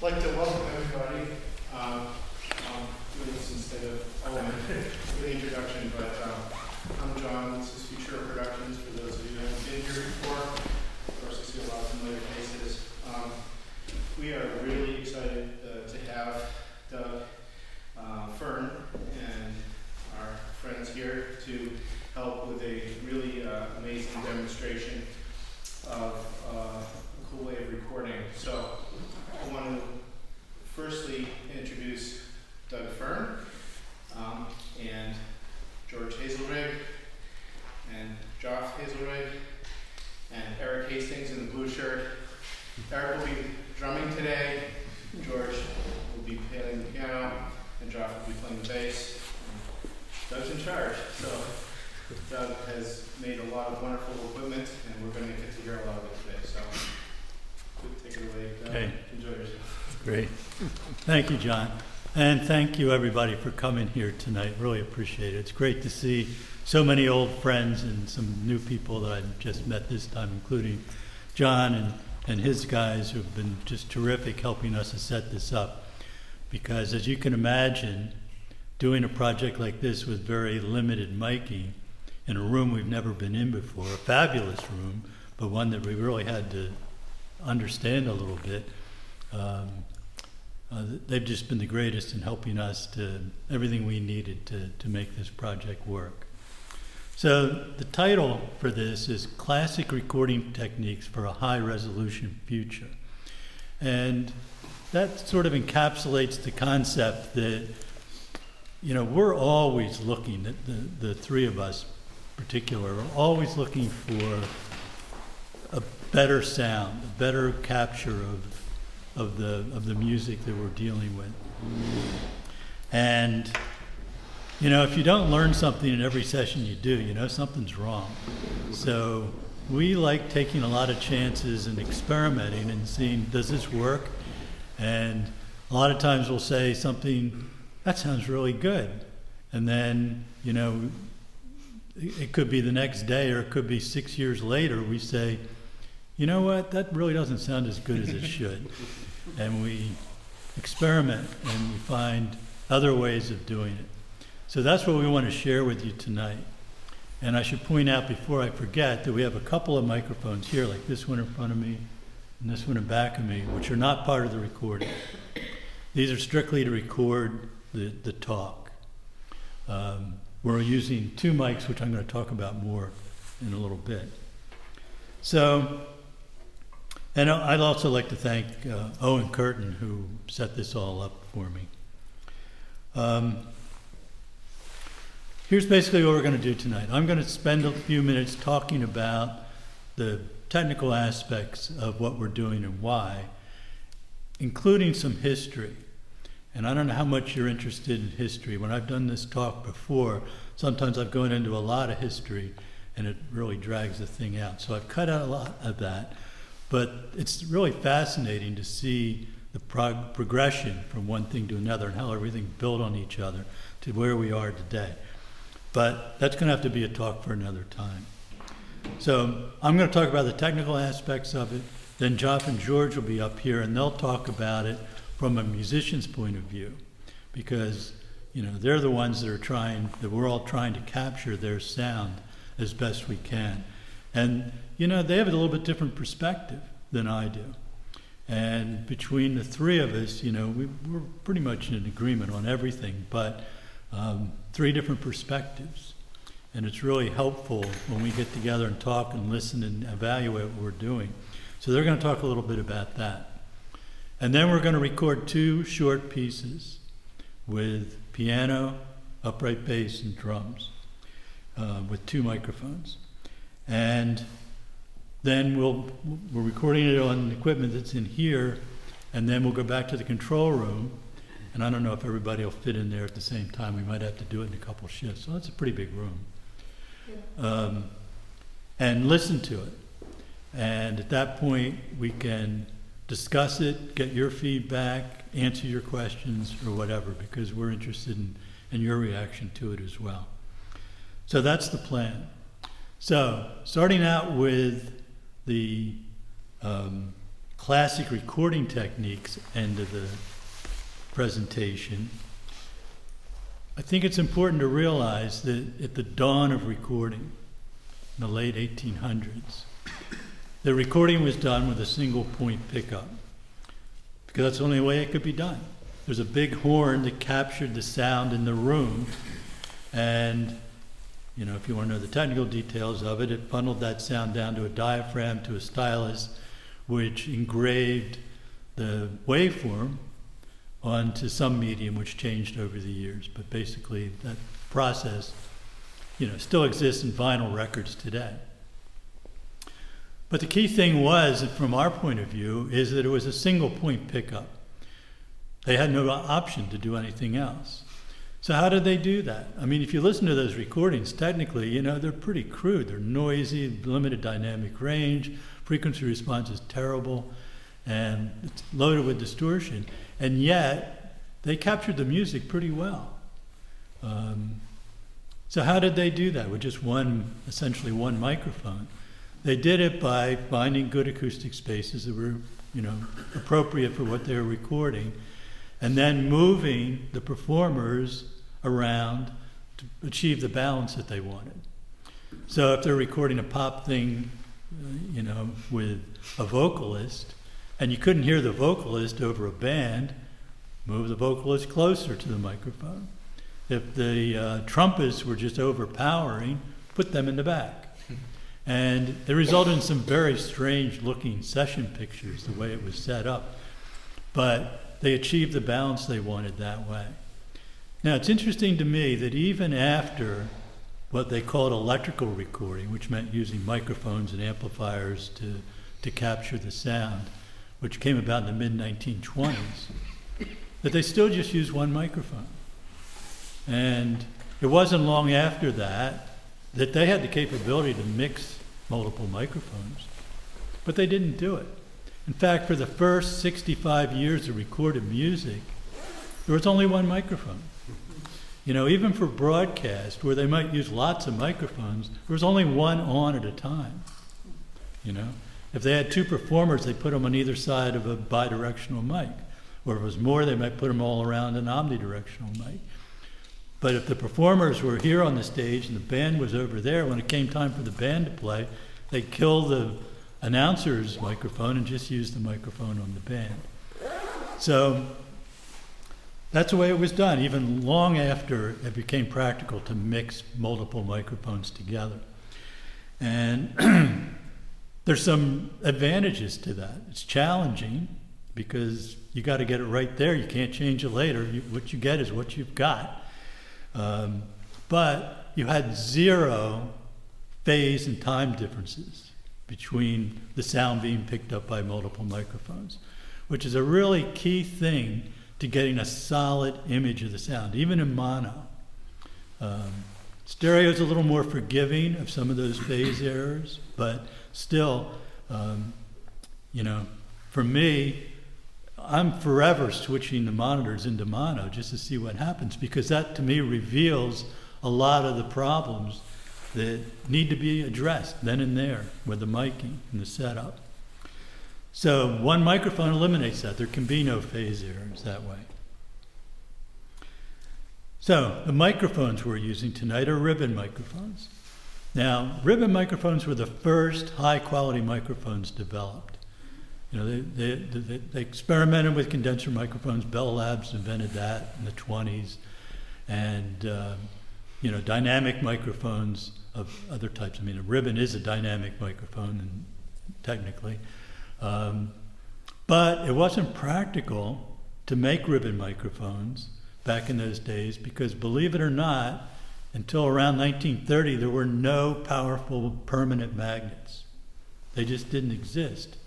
like to welcome everybody. I'll do this instead of with the introduction, but I'm John. This is Future Productions. For those of you who haven't been here before, of course, I see a lot of familiar faces. We are really excited to have Doug, Fearn, and our friends here to help with a really amazing demonstration of a cool way of recording. So I want to firstly introduce Doug Fearn and George Hazelrigg and Joff Hazelrigg and Eric Hastings in the blue shirt. Eric will be drumming today, George will be playing the piano, and Joff will be playing the bass. And Doug's in charge. So Doug has made a lot of wonderful equipment, and we're going to get to hear a lot of it today. So take it away, Doug. Okay. Enjoy yourself. Great. Thank you, John. And thank you, everybody, for coming here tonight. Really appreciate it. It's great to see so many old friends and some new people that I just met this time, including John and his guys who have been just terrific helping us to set this up. Because as you can imagine, doing a project like this with very limited miking in a room we've never been in before, a fabulous room, but one that we really had to understand a little bit. They've just been the greatest in helping us to everything we needed to make this project work. So the title for this is Classic Recording Techniques for a High Resolution Future. And that sort of encapsulates the concept that, you know, we're always looking, the three of us in particular, are always looking for a better sound, a better capture of the music that we're dealing with. And you know, if you don't learn something in every session you do, you know something's wrong. So we like taking a lot of chances and experimenting and seeing, does this work? And a lot of times we'll say something, that sounds really good. And then, you know, it could be the next day or it could be 6 years later, we say, you know what, that really doesn't sound as good as it should. And we experiment and we find other ways of doing it. So that's what we want to share with you tonight. And I should point out before I forget that we have a couple of microphones here, like this one in front of me and this one in back of me, which are not part of the recording. These are strictly to record the talk. We're using two mics, which I'm going to talk about more in a little bit. So, and I'd also like to thank Owen Curtin, who set this all up for me. Here's basically what we're going to do tonight. I'm going to spend a few minutes talking about the technical aspects of what we're doing and why, including some history. And I don't know how much you're interested in history. When I've done this talk before, sometimes I've gone into a lot of history and it really drags the thing out. So I've cut out a lot of that. But it's really fascinating to see the progression from one thing to another and how everything built on each other to where we are today. But that's going to have to be a talk for another time. So I'm going to talk about the technical aspects of it. Then Joff and George will be up here and they'll talk about it from a musician's point of view. Because, you know, they're the ones that we're all trying to capture their sound as best we can. And, you know, they have a little bit different perspective than I do. And between the three of us, you know, we're pretty much in agreement on everything, but three different perspectives. And it's really helpful when we get together and talk and listen and evaluate what we're doing. So they're going to talk a little bit about that. And then we're going to record two short pieces with piano, upright bass, and drums with two microphones. And then we're recording it on equipment that's in here, and then we'll go back to the control room. And I don't know if everybody will fit in there at the same time. We might have to do it in a couple shifts. So that's a pretty big room. Yeah. And listen to it. And at that point, we can discuss it, get your feedback, answer your questions, or whatever, because we're interested in your reaction to it as well. So that's the plan. So starting out with the classic recording techniques end of the presentation, I think it's important to realize that at the dawn of recording, in the late 1800s, the recording was done with a single point pickup, because that's the only way it could be done. There's a big horn that captured the sound in the room, and if you want to know the technical details of it, it funneled that sound down to a diaphragm, to a stylus, which engraved the waveform onto some medium, which changed over the years. But basically, that process, still exists in vinyl records today. But the key thing was, from our point of view, is that it was a single point pickup. They had no option to do anything else. So how did they do that? I mean, if you listen to those recordings, technically, they're pretty crude. They're noisy, limited dynamic range, frequency response is terrible, and it's loaded with distortion. And yet, they captured the music pretty well. So how did they do that with just essentially one microphone? They did it by finding good acoustic spaces that were, appropriate for what they were recording, and then moving the performers around to achieve the balance that they wanted. So if they're recording a pop thing, with a vocalist, and you couldn't hear the vocalist over a band, move the vocalist closer to the microphone. If the trumpets were just overpowering, put them in the back. And it resulted in some very strange looking session pictures, the way it was set up. But they achieved the balance they wanted that way. Now, it's interesting to me that even after what they called electrical recording, which meant using microphones and amplifiers to capture the sound, which came about in the mid-1920s, that they still just used one microphone. And it wasn't long after that they had the capability to mix multiple microphones, but they didn't do it. In fact, for the first 65 years of recorded music, there was only one microphone. Even for broadcast, where they might use lots of microphones, there was only one on at a time. If they had two performers, they put them on either side of a bidirectional mic. Or if it was more, they might put them all around an omnidirectional mic. But if the performers were here on the stage and the band was over there, when it came time for the band to play, they'd kill the announcer's microphone and just use the microphone on the band. So that's the way it was done, even long after it became practical to mix multiple microphones together. And there's some advantages to that. It's challenging because you got to get it right there. You can't change it later. What you get is what you've got. But you had zero phase and time differences between the sound being picked up by multiple microphones, which is a really key thing to getting a solid image of the sound, even in mono. Stereo is a little more forgiving of some of those phase errors, but still, for me, I'm forever switching the monitors into mono just to see what happens, because that to me reveals a lot of the problems that need to be addressed then and there with the miking and the setup. So one microphone eliminates that. There can be no phase errors that way. So the microphones we're using tonight are ribbon microphones. Now, ribbon microphones were the first high-quality microphones developed. They experimented with condenser microphones. Bell Labs invented that in the 20s. And, dynamic microphones of other types. I mean, a ribbon is a dynamic microphone, technically. But it wasn't practical to make ribbon microphones back in those days because, believe it or not, until around 1930, there were no powerful permanent magnets. They just didn't exist.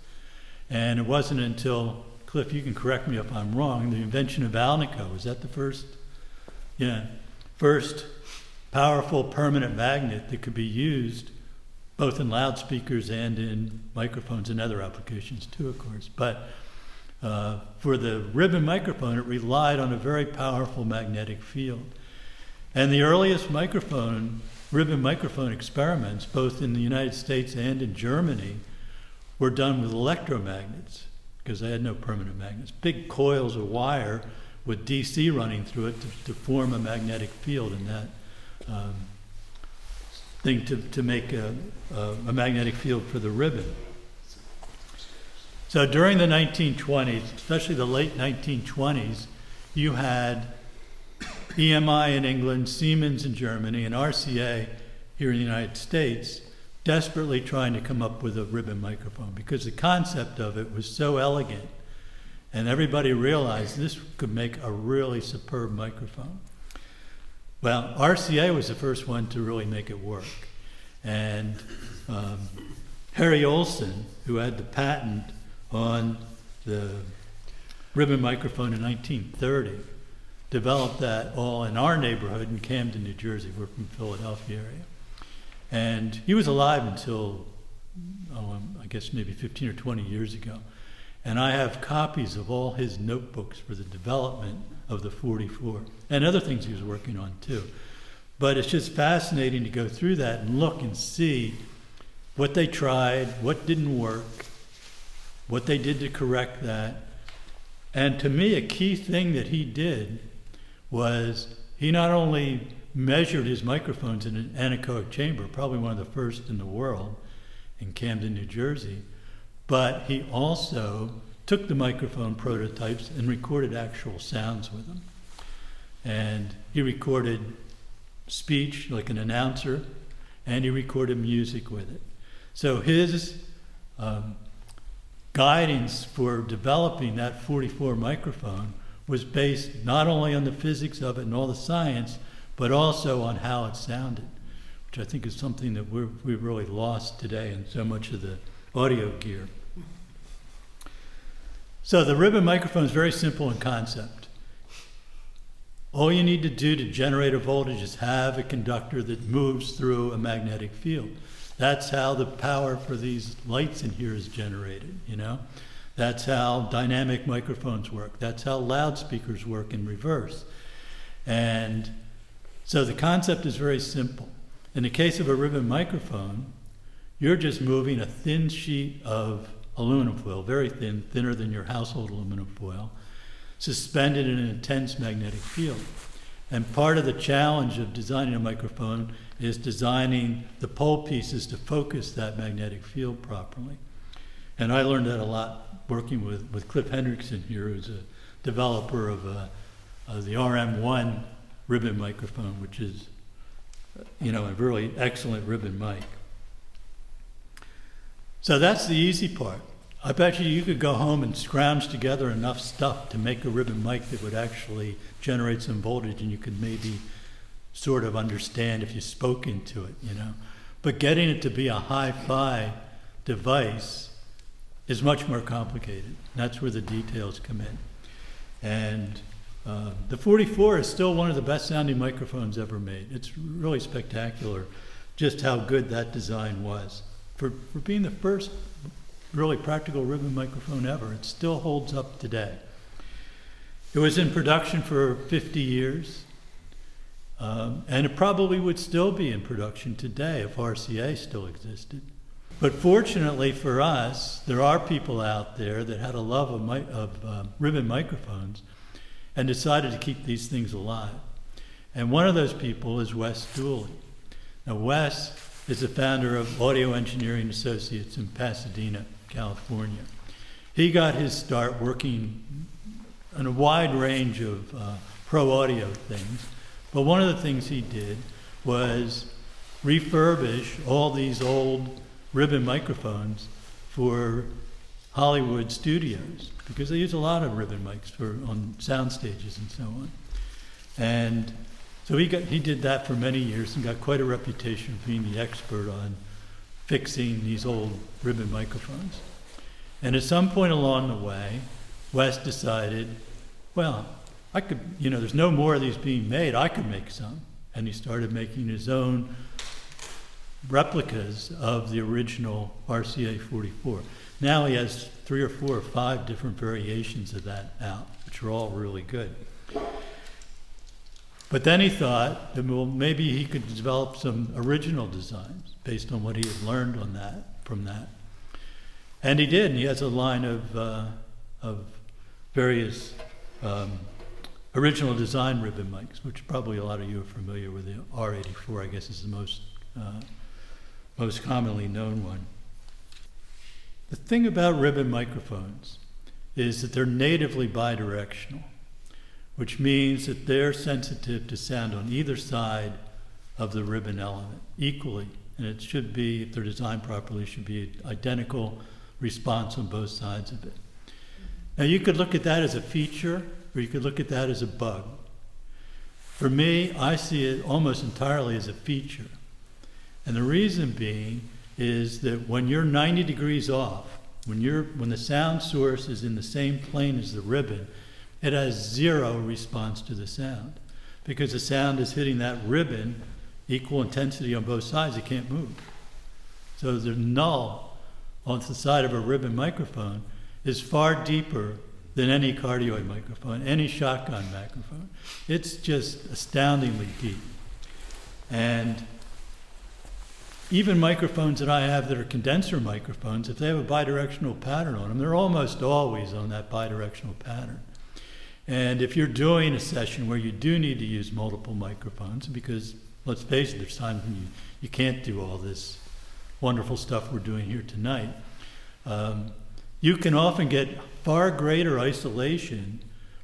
And it wasn't until, Cliff, you can correct me if I'm wrong, the invention of Alnico, was that the first? Yeah, first powerful permanent magnet that could be used both in loudspeakers and in microphones and other applications too, of course. But for the ribbon microphone, it relied on a very powerful magnetic field. And the earliest ribbon microphone experiments, both in the United States and in Germany, were done with electromagnets. because they had no permanent magnets. Big coils of wire with DC running through it to form a magnetic field in that thing to make a magnetic field for the ribbon. So during the 1920s, especially the late 1920s, you had EMI in England, Siemens in Germany, and RCA here in the United States desperately trying to come up with a ribbon microphone because the concept of it was so elegant and everybody realized this could make a really superb microphone. Well, RCA was the first one to really make it work. And Harry Olson, who had the patent on the ribbon microphone in 1930, developed that all in our neighborhood in Camden, New Jersey. We're from Philadelphia area. And he was alive until, I guess maybe 15 or 20 years ago. And I have copies of all his notebooks for the development of the 44 and other things he was working on too. But it's just fascinating to go through that and look and see what they tried, what didn't work, what they did to correct that. And to me, a key thing that he did was he not only measured his microphones in an anechoic chamber, probably one of the first in the world in Camden, New Jersey, but he also took the microphone prototypes and recorded actual sounds with them. And he recorded speech like an announcer, and he recorded music with it. So his guidance for developing that 44 microphone was based not only on the physics of it and all the science, but also on how it sounded, which I think is something that we've really lost today in so much of the audio gear. So the ribbon microphone is very simple in concept. All you need to do to generate a voltage is have a conductor that moves through a magnetic field. That's how the power for these lights in here is generated, you know? That's how dynamic microphones work. That's how loudspeakers work in reverse. And so the concept is very simple. In the case of a ribbon microphone, you're just moving a thin sheet of aluminum foil, very thin, thinner than your household aluminum foil, suspended in an intense magnetic field. And part of the challenge of designing a microphone is designing the pole pieces to focus that magnetic field properly. And I learned that a lot working with Cliff Hendrickson here, who's a developer of the RM1 ribbon microphone, which is, you know, a really excellent ribbon mic. So that's the easy part. I bet you could go home and scrounge together enough stuff to make a ribbon mic that would actually generate some voltage, and you could maybe sort of understand if you spoke into it, you know. But getting it to be a hi-fi device is much more complicated. That's where the details come in. And the 44 is still one of the best sounding microphones ever made. It's really spectacular just how good that design was. For being the first really practical ribbon microphone ever, it still holds up today. It was in production for 50 years, and it probably would still be in production today if RCA still existed. But fortunately for us, there are people out there that had a love of ribbon microphones and decided to keep these things alive. And one of those people is Wes Dooley. Now, Wes is the founder of Audio Engineering Associates in Pasadena, California. He got his start working on a wide range of pro audio things, but one of the things he did was refurbish all these old ribbon microphones for Hollywood studios, because they use a lot of ribbon mics on sound stages and so on. And so he did that for many years and got quite a reputation for being the expert on fixing these old ribbon microphones. And at some point along the way, Wes decided, well, I could, you know, there's no more of these being made, I could make some. And he started making his own replicas of the original RCA 44. Now he has 3 or 4 or 5 different variations of that out, which are all really good. But then he thought that, well, maybe he could develop some original designs based on what he had learned from that. And he did, and he has a line of of various original design ribbon mics, which probably a lot of you are familiar with. The R84, I guess, is the most commonly known one. The thing about ribbon microphones is that they're natively bidirectional, which means that they're sensitive to sound on either side of the ribbon element equally. And it should be, if they're designed properly, should be identical response on both sides of it. Now you could look at that as a feature, or you could look at that as a bug. For me, I see it almost entirely as a feature. And the reason being is that when you're 90 degrees off, when the sound source is in the same plane as the ribbon, it has zero response to the sound. Because the sound is hitting that ribbon, equal intensity on both sides, it can't move. So the null on the side of a ribbon microphone is far deeper than any cardioid microphone, any shotgun microphone. It's just astoundingly deep. And even microphones that I have that are condenser microphones, if they have a bidirectional pattern on them, they're almost always on that bidirectional pattern. And if you're doing a session where you do need to use multiple microphones, because let's face it, there's times when you can't do all this wonderful stuff we're doing here tonight, you can often get far greater isolation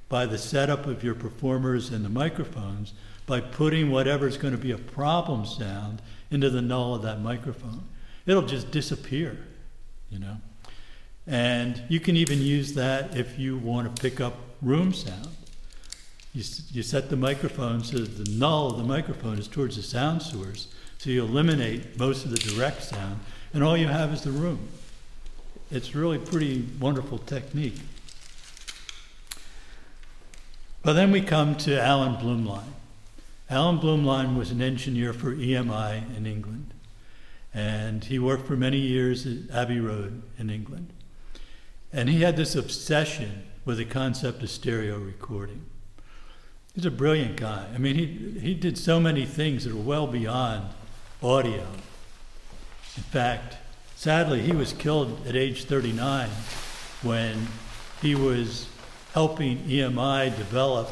by the setup of your performers and the microphones by putting whatever's going to be a problem sound into the null of that microphone. It'll just disappear, you know. And you can even use that if you want to pick up room sound. You set the microphone so that the null of the microphone is towards the sound source, so you eliminate most of the direct sound, and all you have is the room. It's really pretty wonderful technique. But then we come to Alan Blumlein. Alan Blumlein was an engineer for EMI in England, and he worked for many years at Abbey Road in England. And he had this obsession with the concept of stereo recording. He's a brilliant guy. I mean, he did so many things that are well beyond audio. In fact, sadly, he was killed at age 39 when he was helping EMI develop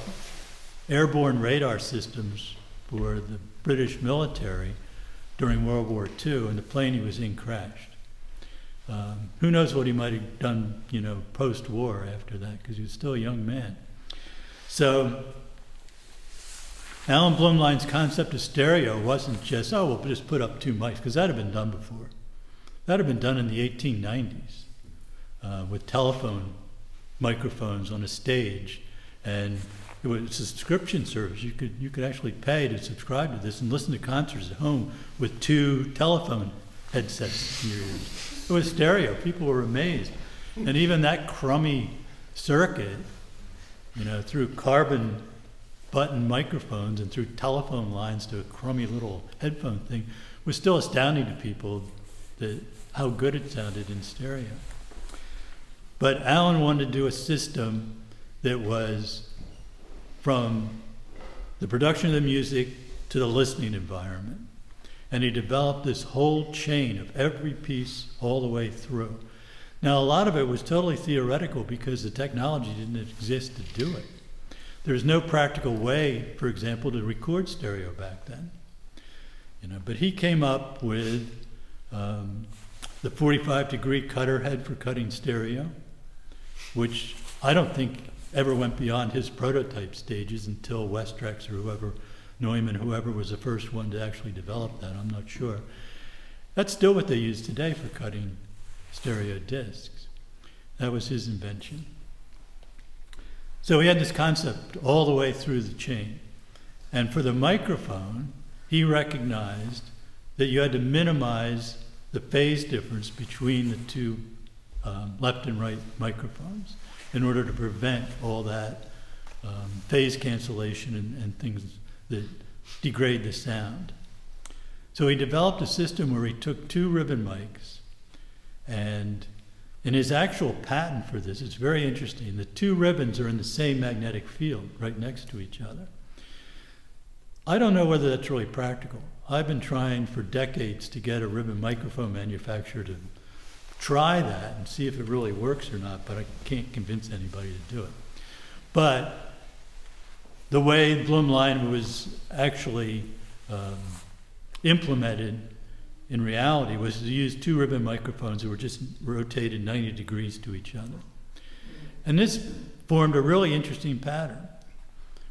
airborne radar systems for the British military during World War II, and the plane he was in crashed. Who knows what he might have done, you know, post-war after that, because he was still a young man. So Alan Blumlein's concept of stereo wasn't just, oh, we'll just put up two mics, because that had been done before. That had been done in the 1890s with telephone microphones on a stage, and it was a subscription service. You could actually pay to subscribe to this and listen to concerts at home with two telephone headsets in your ears. It was stereo. People were amazed. And even that crummy circuit, you know, through carbon button microphones and through telephone lines to a crummy little headphone thing, was still astounding to people that how good it sounded in stereo. But Alan wanted to do a system that was from the production of the music to the listening environment. And he developed this whole chain of every piece all the way through. Now, a lot of it was totally theoretical because the technology didn't exist to do it. There's no practical way, for example, to record stereo back then. You know, but he came up with the 45-degree cutter head for cutting stereo, which I don't think ever went beyond his prototype stages until Westrex or whoever, Neumann, whoever was the first one to actually develop that, I'm not sure. That's still what they use today for cutting stereo discs. That was his invention. So he had this concept all the way through the chain. And for the microphone, he recognized that you had to minimize the phase difference between the two left and right microphones in order to prevent all that phase cancellation and things that degrade the sound. So he developed a system where he took two ribbon mics, and in his actual patent for this, it's very interesting. The two ribbons are in the same magnetic field right next to each other. I don't know whether that's really practical. I've been trying for decades to get a ribbon microphone manufacturer to try that and see if it really works or not, but I can't convince anybody to do it. But the way Blumlein was actually implemented in reality was to use two ribbon microphones that were just rotated 90 degrees to each other. And this formed a really interesting pattern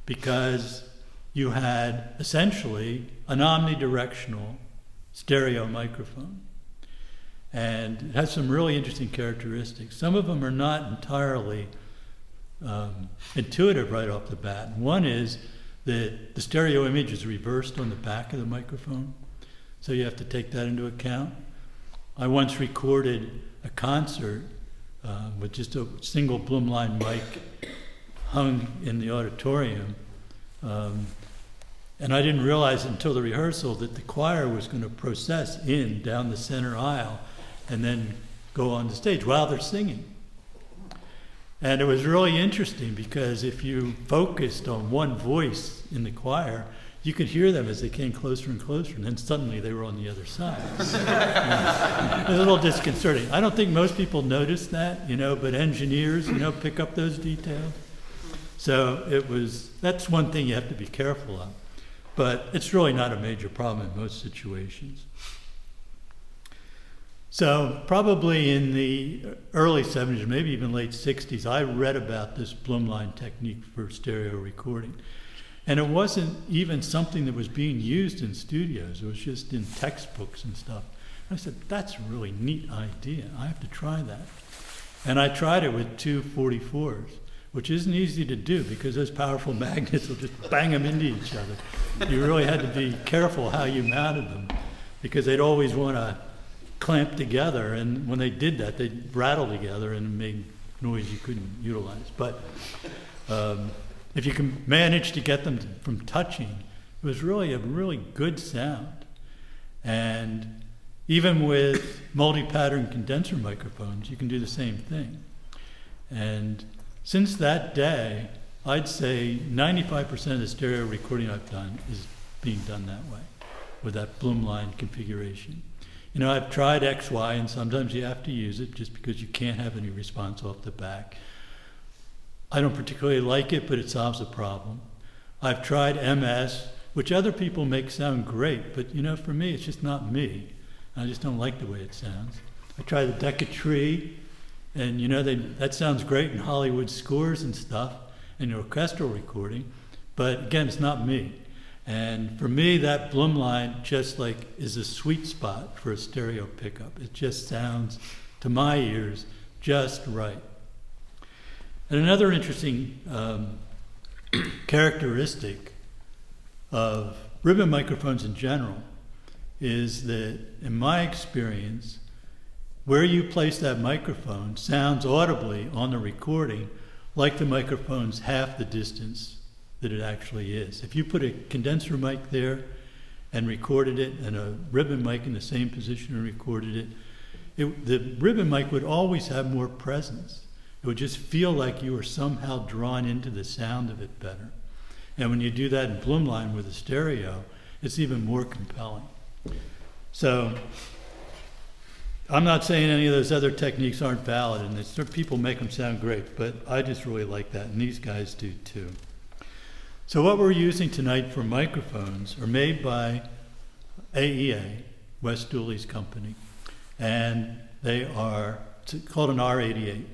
because you had essentially an omnidirectional stereo microphone. And it has some really interesting characteristics. Some of them are not entirely intuitive right off the bat. One is that the stereo image is reversed on the back of the microphone, so you have to take that into account. I once recorded a concert with just a single Blumlein mic hung in the auditorium, and I didn't realize until the rehearsal that the choir was going to process in down the center aisle and then go on the stage while they're singing. And it was really interesting because if you focused on one voice in the choir, you could hear them as they came closer and closer, and then suddenly they were on the other side. It was a little disconcerting. I don't think most people notice that, but engineers, pick up those details. So that's one thing you have to be careful of. But it's really not a major problem in most situations. So probably in the early 70s, maybe even late 60s, I read about this Blumlein technique for stereo recording. And it wasn't even something that was being used in studios. It was just in textbooks and stuff. And I said, that's a really neat idea. I have to try that. And I tried it with two 44s, which isn't easy to do because those powerful magnets will just bang them into each other. You really had to be careful how you mounted them because they'd always want to clamp together, and when they did that, they'd rattle together and made noise you couldn't utilize. But if you can manage to get them from touching, it was really a really good sound. And even with multi-pattern condenser microphones, you can do the same thing. And since that day, I'd say 95% of the stereo recording I've done is being done that way, with that Blumlein configuration. I've tried XY, and sometimes you have to use it just because you can't have any response off the back. I don't particularly like it, but it solves the problem. I've tried MS, which other people make sound great, but for me, it's just not me. I just don't like the way it sounds. I tried the Decatree, and that sounds great in Hollywood scores and stuff, and orchestral recording, but again, it's not me. And for me, that Blumlein just is a sweet spot for a stereo pickup. It just sounds, to my ears, just right. And another interesting characteristic of ribbon microphones in general is that, in my experience, where you place that microphone sounds audibly on the recording like the microphone's half the distance that it actually is. If you put a condenser mic there and recorded it, and a ribbon mic in the same position and recorded it, the ribbon mic would always have more presence. It would just feel like you were somehow drawn into the sound of it better. And when you do that in Blumlein with a stereo, it's even more compelling. So I'm not saying any of those other techniques aren't valid, and people make them sound great, but I just really like that, and these guys do too. So what we're using tonight for microphones are made by AEA, Wes Dooley's company, and they are called an R88.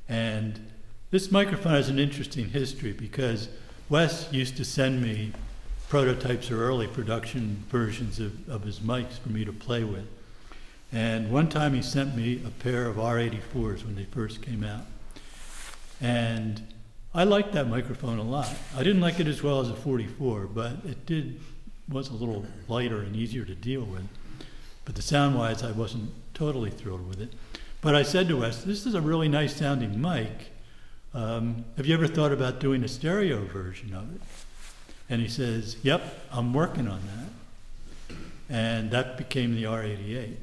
And this microphone has an interesting history because Wes used to send me prototypes or early production versions of his mics for me to play with. And one time he sent me a pair of R84s when they first came out. And I liked that microphone a lot. I didn't like it as well as a 44, but it was a little lighter and easier to deal with. But the sound-wise, I wasn't totally thrilled with it. But I said to Wes, this is a really nice sounding mic. Have you ever thought about doing a stereo version of it? And he says, yep, I'm working on that. And that became the R88.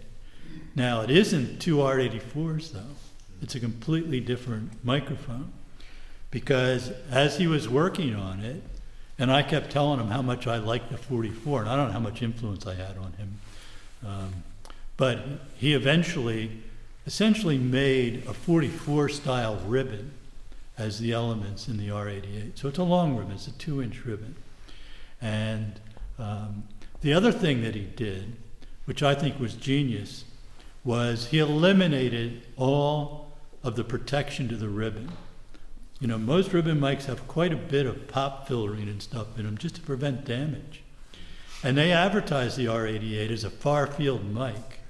Now, it isn't two R84s, though. It's a completely different microphone. Because as he was working on it, and I kept telling him how much I liked the 44, and I don't know how much influence I had on him, but he eventually essentially made a 44 style ribbon as the elements in the R88. So it's a long ribbon, it's a 2-inch ribbon. And the other thing that he did, which I think was genius, was he eliminated all of the protection to the ribbon. You know, most ribbon mics have quite a bit of pop filtering and stuff in them just to prevent damage. And they advertise the R88 as a far field mic,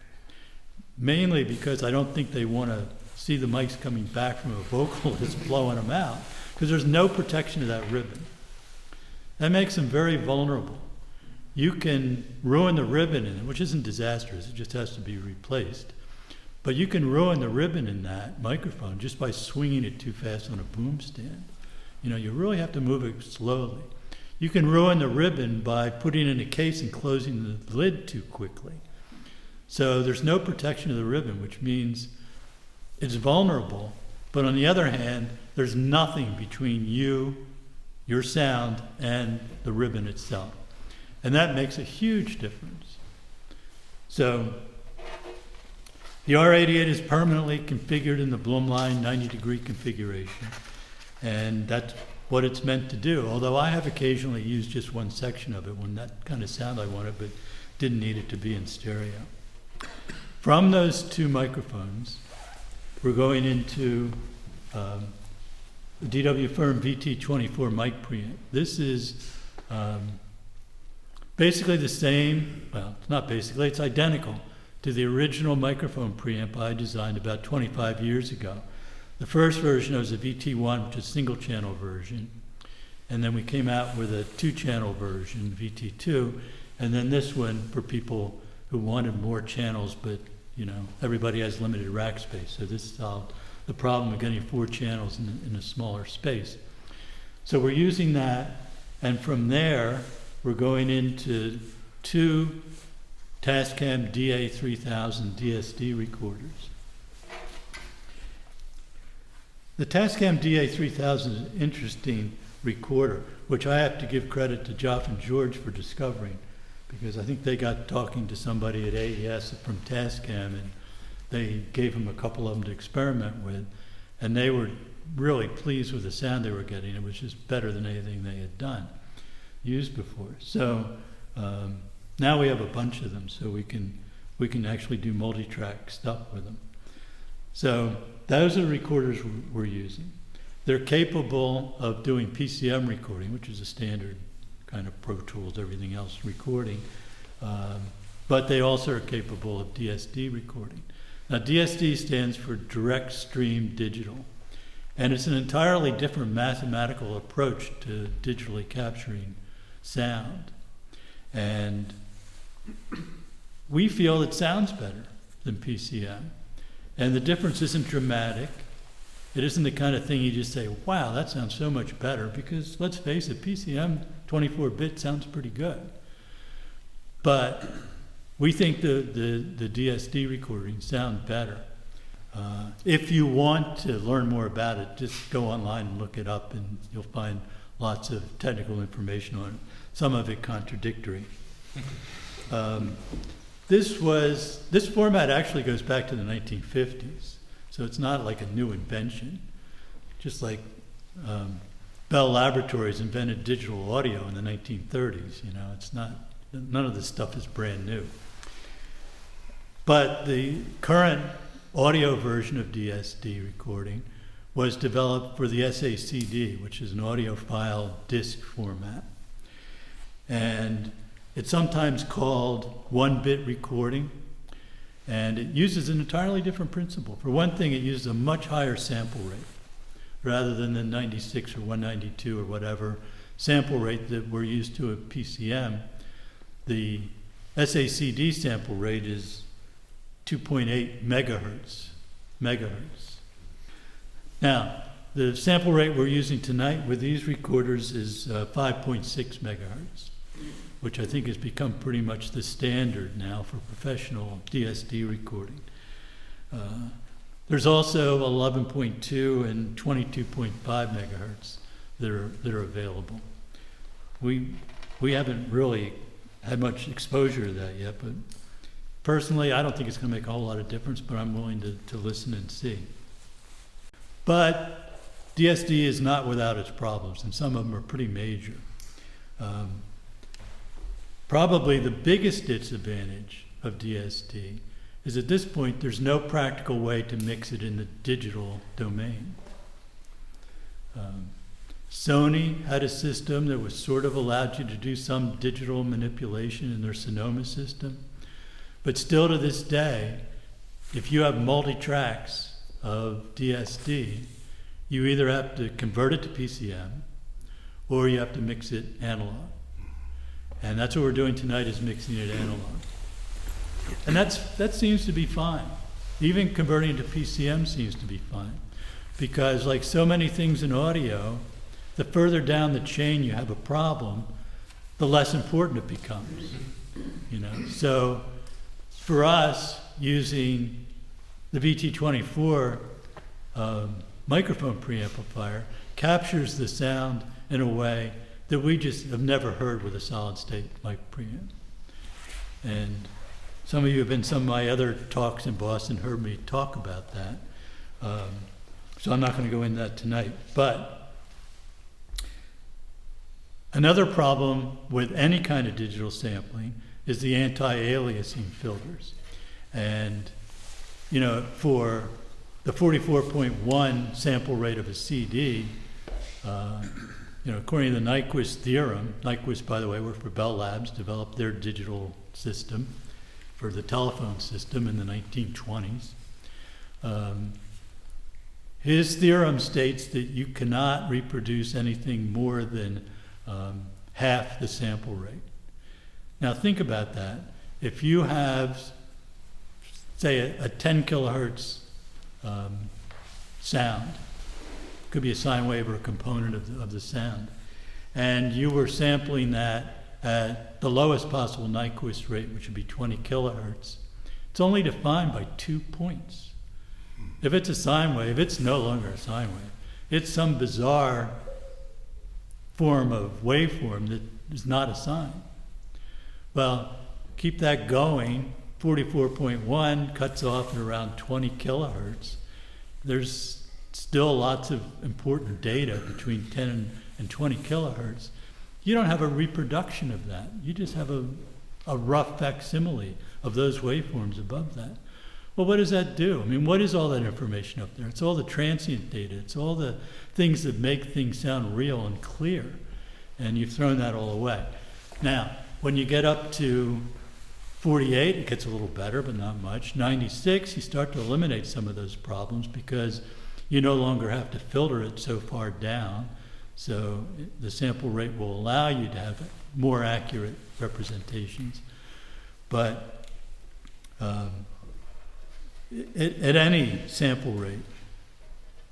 mainly because I don't think they want to see the mics coming back from a vocalist blowing them out, because there's no protection to that ribbon. That makes them very vulnerable. You can ruin the ribbon in it, which isn't disastrous, it just has to be replaced. But you can ruin the ribbon in that microphone just by swinging it too fast on a boom stand. You know, you really have to move it slowly. You can ruin the ribbon by putting it in a case and closing the lid too quickly. So there's no protection of the ribbon, which means it's vulnerable. But on the other hand, there's nothing between you, your sound, and the ribbon itself. And that makes a huge difference. So the R88 is permanently configured in the Blumlein 90-degree configuration. And that's what it's meant to do. Although I have occasionally used just one section of it when that kind of sound I wanted, but didn't need it to be in stereo. From those two microphones, we're going into the DW Fearn VT24 mic preamp. This is basically the same, well, it's not basically, it's identical to the original microphone preamp I designed about 25 years ago. The first version was a VT1, which is a single channel version. And then we came out with a 2-channel version, VT2. And then this one for people who wanted more channels, but you know, everybody has limited rack space. So this solved the problem of getting 4 channels in a smaller space. So we're using that. And from there, we're going into 2 Tascam DA3000 DSD recorders. The Tascam DA3000 is an interesting recorder, which I have to give credit to Joff and George for discovering, because I think they got talking to somebody at AES from Tascam, and they gave them a couple of them to experiment with, and they were really pleased with the sound they were getting. It was just better than anything they had used before. So now we have a bunch of them, so we can actually do multi-track stuff with them. So those are the recorders we're using. They're capable of doing PCM recording, which is a standard kind of Pro Tools, everything else recording. But they also are capable of DSD recording. Now DSD stands for Direct Stream Digital. And it's an entirely different mathematical approach to digitally capturing sound. And we feel it sounds better than PCM. And the difference isn't dramatic. It isn't the kind of thing you just say, wow, that sounds so much better, because let's face it, PCM 24-bit sounds pretty good. But we think the DSD recordings sound better. If you want to learn more about it, just go online and look it up, and you'll find lots of technical information on it, some of it contradictory. This format actually goes back to the 1950s, so it's not like a new invention. Just like Bell Laboratories invented digital audio in the 1930s, you know, it's not, none of this stuff is brand new. But the current audio version of DSD recording was developed for the SACD, which is an audiophile disc format. And it's sometimes called 1-bit recording, and it uses an entirely different principle. For one thing, it uses a much higher sample rate, rather than the 96 or 192 or whatever sample rate that we're used to at PCM. The SACD sample rate is 2.8 megahertz. Now, the sample rate we're using tonight with these recorders is 5.6 megahertz, which I think has become pretty much the standard now for professional DSD recording. There's also 11.2 and 22.5 megahertz that are available. We haven't really had much exposure to that yet, but Personally, I don't think it's going to make a whole lot of difference, but I'm willing to listen and see. But DSD is not without its problems, and some of them are pretty major. Probably the biggest disadvantage of DSD is at this point there's no practical way to mix it in the digital domain. Sony had a system that was sort of allowed you to do some digital manipulation in their Sonoma system, but still to this day, if you have multi-tracks of DSD, you either have to convert it to PCM or you have to mix it analog. And that's what we're doing tonight, is mixing it analog. And that seems to be fine. Even converting it to PCM seems to be fine. Because like so many things in audio, the further down the chain you have a problem, the less important it becomes. You know? So for us, using the VT24 microphone preamplifier captures the sound in a way that we just have never heard with a solid state mic preamp. And some of you have been some of my other talks in Boston, heard me talk about that. So I'm not going to go into that tonight. But another problem with any kind of digital sampling is the anti-aliasing filters. And, you know, for the 44.1 sample rate of a CD, you know, according to the Nyquist theorem, Nyquist, by the way, worked for Bell Labs, developed their digital system for the telephone system in the 1920s. His theorem states that you cannot reproduce anything more than half the sample rate. Now think about that. If you have, say, a 10 kilohertz sound, could be a sine wave or a component of the sound, and you were sampling that at the lowest possible Nyquist rate, which would be 20 kilohertz, it's only defined by 2 points. If it's a sine wave, it's no longer a sine wave. It's some bizarre form of waveform that is not a sine. Well, keep that going, 44.1 cuts off at around 20 kilohertz. There's still lots of important data between 10 and 20 kilohertz. You don't have a reproduction of that. You just have a rough facsimile of those waveforms above that. Well, what does that do? I mean, what is all that information up there? It's all the transient data. It's all the things that make things sound real and clear. And you've thrown that all away. Now, when you get up to 48, it gets a little better, but not much. 96, you start to eliminate some of those problems because you no longer have to filter it so far down. So the sample rate will allow you to have more accurate representations. But at any sample rate,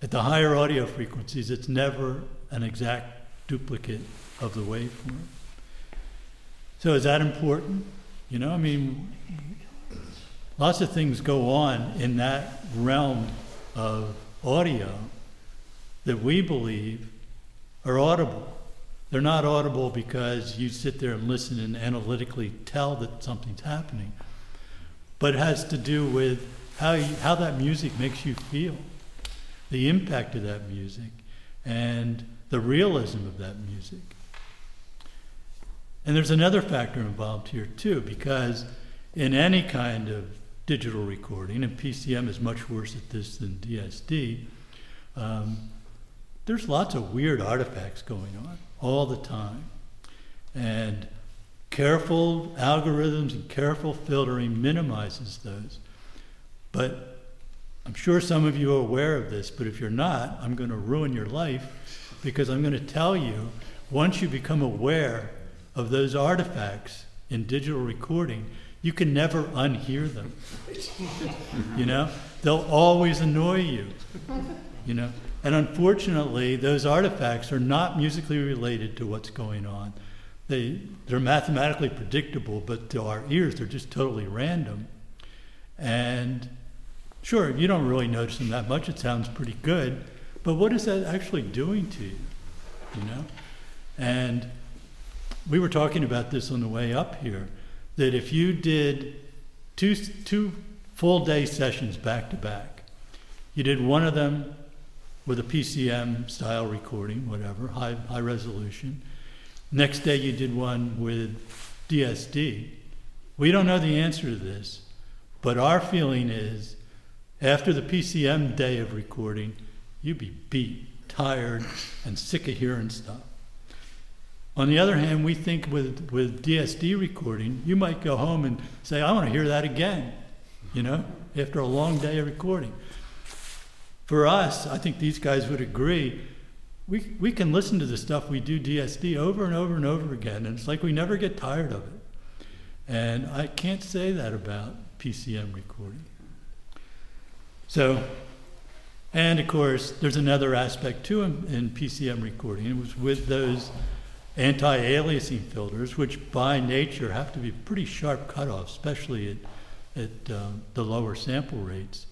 at the higher audio frequencies, it's never an exact duplicate of the waveform. So is that important? You know, I mean, lots of things go on in that realm of audio that we believe are audible. They're not audible because you sit there and listen and analytically tell that something's happening, but it has to do with how that music makes you feel, the impact of that music, and the realism of that music. And there's another factor involved here too, because in any kind of digital recording, and PCM is much worse at this than DSD, there's lots of weird artifacts going on all the time. And careful algorithms and careful filtering minimizes those. But I'm sure some of you are aware of this, but if you're not, I'm going to ruin your life, because I'm going to tell you, once you become aware of those artifacts in digital recording, you can never unhear them. You know, they'll always annoy you. You know, and unfortunately, those artifacts are not musically related to what's going on. They're mathematically predictable, but to our ears, they're just totally random. And sure, you don't really notice them that much. It sounds pretty good, but what is that actually doing to you? You know, and we were talking about this on the way up here, that if you did two full day sessions back to back. You did one of them with a PCM style recording, whatever, high resolution. Next day you did one with DSD. We don't know the answer to this, but our feeling is after the PCM day of recording, you'd be beat, tired, and sick of hearing stuff. On the other hand, we think with DSD recording, you might go home and say, I want to hear that again, after a long day of recording. For us, I think these guys would agree, we can listen to the stuff we do DSD over and over and over again, and it's like we never get tired of it. And I can't say that about PCM recording. So, and of course, there's another aspect too in PCM recording. It was with those anti-aliasing filters, which by nature have to be pretty sharp cutoffs, especially at the lower sample rates.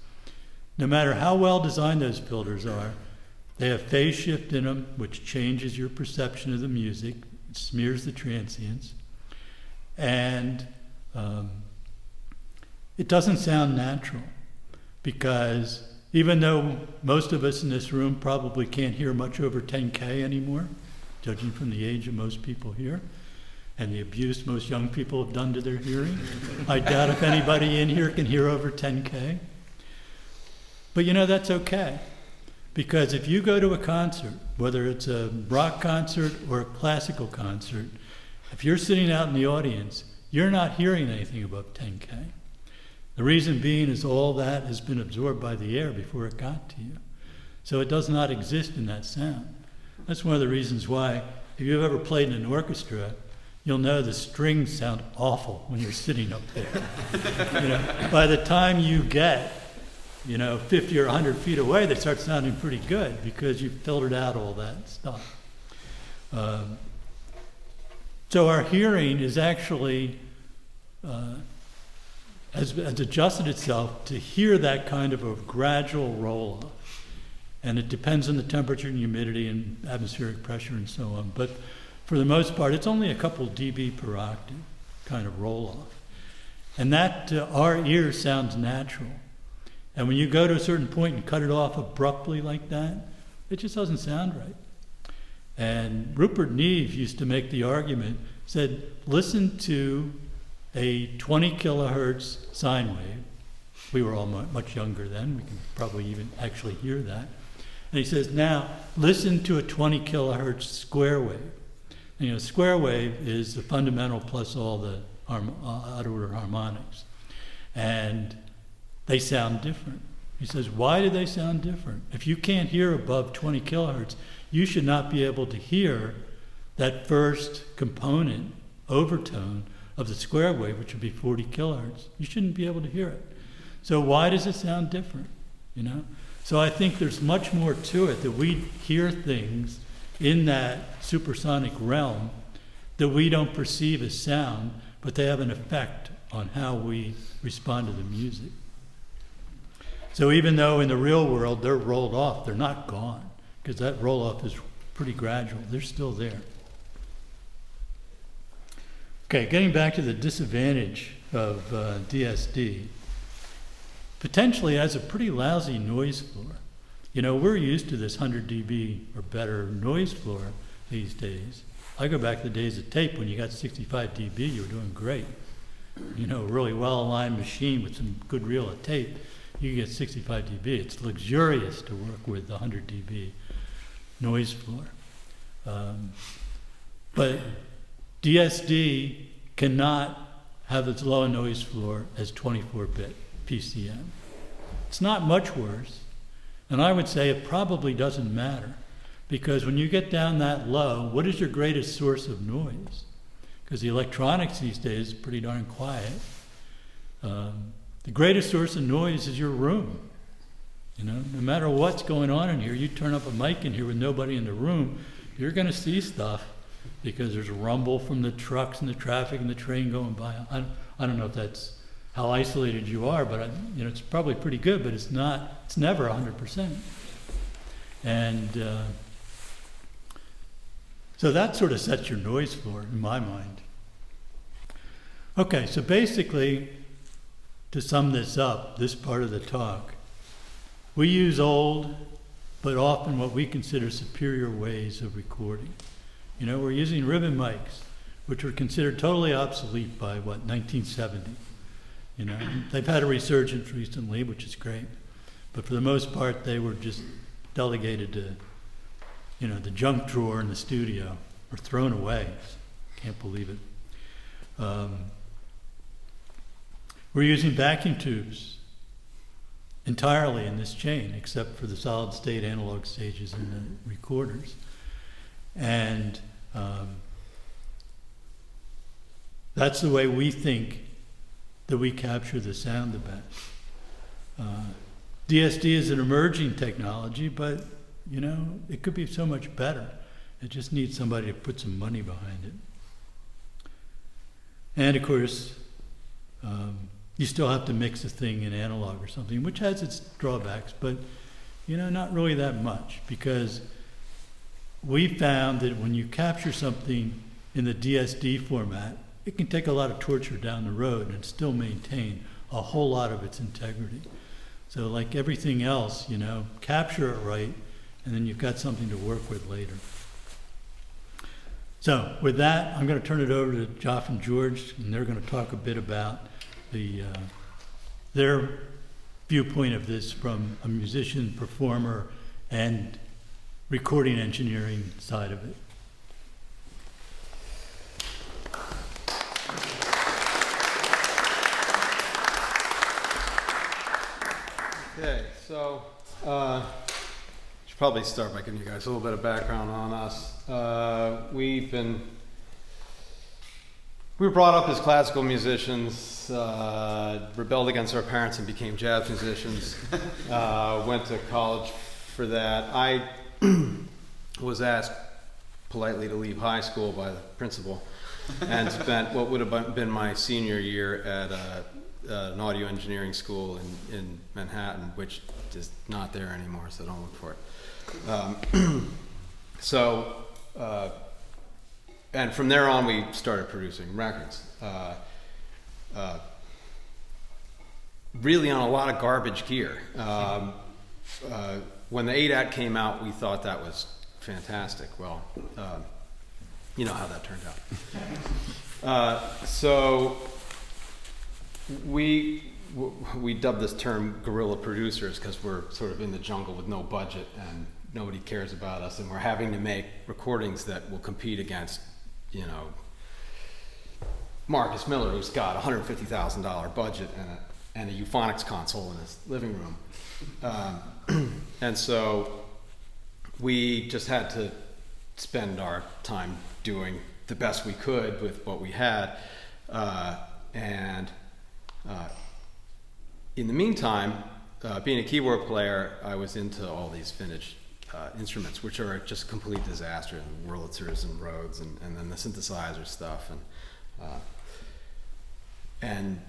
No matter how well designed those filters are, they have phase shift in them, which changes your perception of the music, it smears the transients, and it doesn't sound natural, because even though most of us in this room probably can't hear much over 10K anymore, judging from the age of most people here, and the abuse most young people have done to their hearing, I doubt if anybody in here can hear over 10K. But that's okay, because if you go to a concert, whether it's a rock concert or a classical concert, if you're sitting out in the audience, you're not hearing anything above 10K. The reason being is all that has been absorbed by the air before it got to you. So it does not exist in that sound. That's one of the reasons why, if you've ever played in an orchestra, you'll know the strings sound awful when you're sitting up there. By the time you get 50 or 100 feet away, they start sounding pretty good because you've filtered out all that stuff. So our hearing is actually has adjusted itself to hear that kind of a gradual roll-off. And it depends on the temperature and humidity and atmospheric pressure and so on. But for the most part, it's only a couple dB per octave kind of roll-off. And that, to our ear, sounds natural. And when you go to a certain point and cut it off abruptly like that, it just doesn't sound right. And Rupert Neve used to make the argument, said, listen to a 20 kilohertz sine wave. We were all much younger then. We can probably even actually hear that. And he says, now listen to a 20 kilohertz square wave. And, square wave is the fundamental plus all the odd-order harmonics. And they sound different. He says, why do they sound different? If you can't hear above 20 kilohertz, you should not be able to hear that first component, overtone, of the square wave, which would be 40 kilohertz. You shouldn't be able to hear it. So why does it sound different? So I think there's much more to it, that we hear things in that supersonic realm that we don't perceive as sound, but they have an effect on how we respond to the music. So even though in the real world they're rolled off, they're not gone, because that roll-off is pretty gradual. They're still there. Okay, getting back to the disadvantage of DSD, potentially has a pretty lousy noise floor. We're used to this 100 dB or better noise floor these days. I go back to the days of tape when you got 65 dB, you were doing great. A really well-aligned machine with some good reel of tape, you can get 65 dB. It's luxurious to work with the 100 dB noise floor. But DSD cannot have as low a noise floor as 24-bit PCM. It's not much worse, and I would say it probably doesn't matter, because when you get down that low, what is your greatest source of noise? Because the electronics these days is pretty darn quiet. The greatest source of noise is your room. No matter what's going on in here, you turn up a mic in here with nobody in the room, you're going to see stuff, because there's a rumble from the trucks and the traffic and the train going by. I don't know if that's how isolated you are, but it's probably pretty good, but it's never 100%. And so that sort of sets your noise floor in my mind. Okay, so basically to sum this up, this part of the talk, we use old, but often what we consider superior ways of recording. You know, we're using ribbon mics, which were considered totally obsolete by, 1970. You know, they've had a resurgence recently, which is great. But for the most part, they were just delegated to, you know, the junk drawer in the studio, or thrown away. Can't believe it. We're using vacuum tubes entirely in this chain, except for the solid state analog stages in the recorders. And that's the way we think that we capture the sound the best. DSD is an emerging technology, but you know, it could be so much better. It just needs somebody to put some money behind it. And of course, you still have to mix a thing in analog or something, which has its drawbacks, but you know, not really that much, because we found that when you capture something in the DSD format, it can take a lot of torture down the road and still maintain a whole lot of its integrity. So like everything else, you know, capture it right, and then you've got something to work with later. So with that, I'm going to turn it over to Joff and George, and they're going to talk a bit about their viewpoint of this from a musician, performer, and recording engineering side of it. Okay, so should probably start by giving you guys a little bit of background on us. We were brought up as classical musicians, rebelled against our parents and became jazz musicians. Went to college for that. I was asked politely to leave high school by the principal and spent what would have been my senior year at an audio engineering school in Manhattan, which is not there anymore, so don't look for it. And from there on, we started producing records. Really on a lot of garbage gear. When the 8-act came out, we thought that was fantastic. Well, you know how that turned out. So we dubbed this term guerrilla producers because we're sort of in the jungle with no budget and nobody cares about us, and we're having to make recordings that will compete against, you know, Marcus Miller, who's got a $150,000 budget and a euphonics console in his living room. And so we just had to spend our time doing the best we could with what we had. In the meantime, being a keyboard player, I was into all these vintage instruments, which are just a complete disaster, and Wurlitzers and Rhodes, and then the synthesizer stuff, and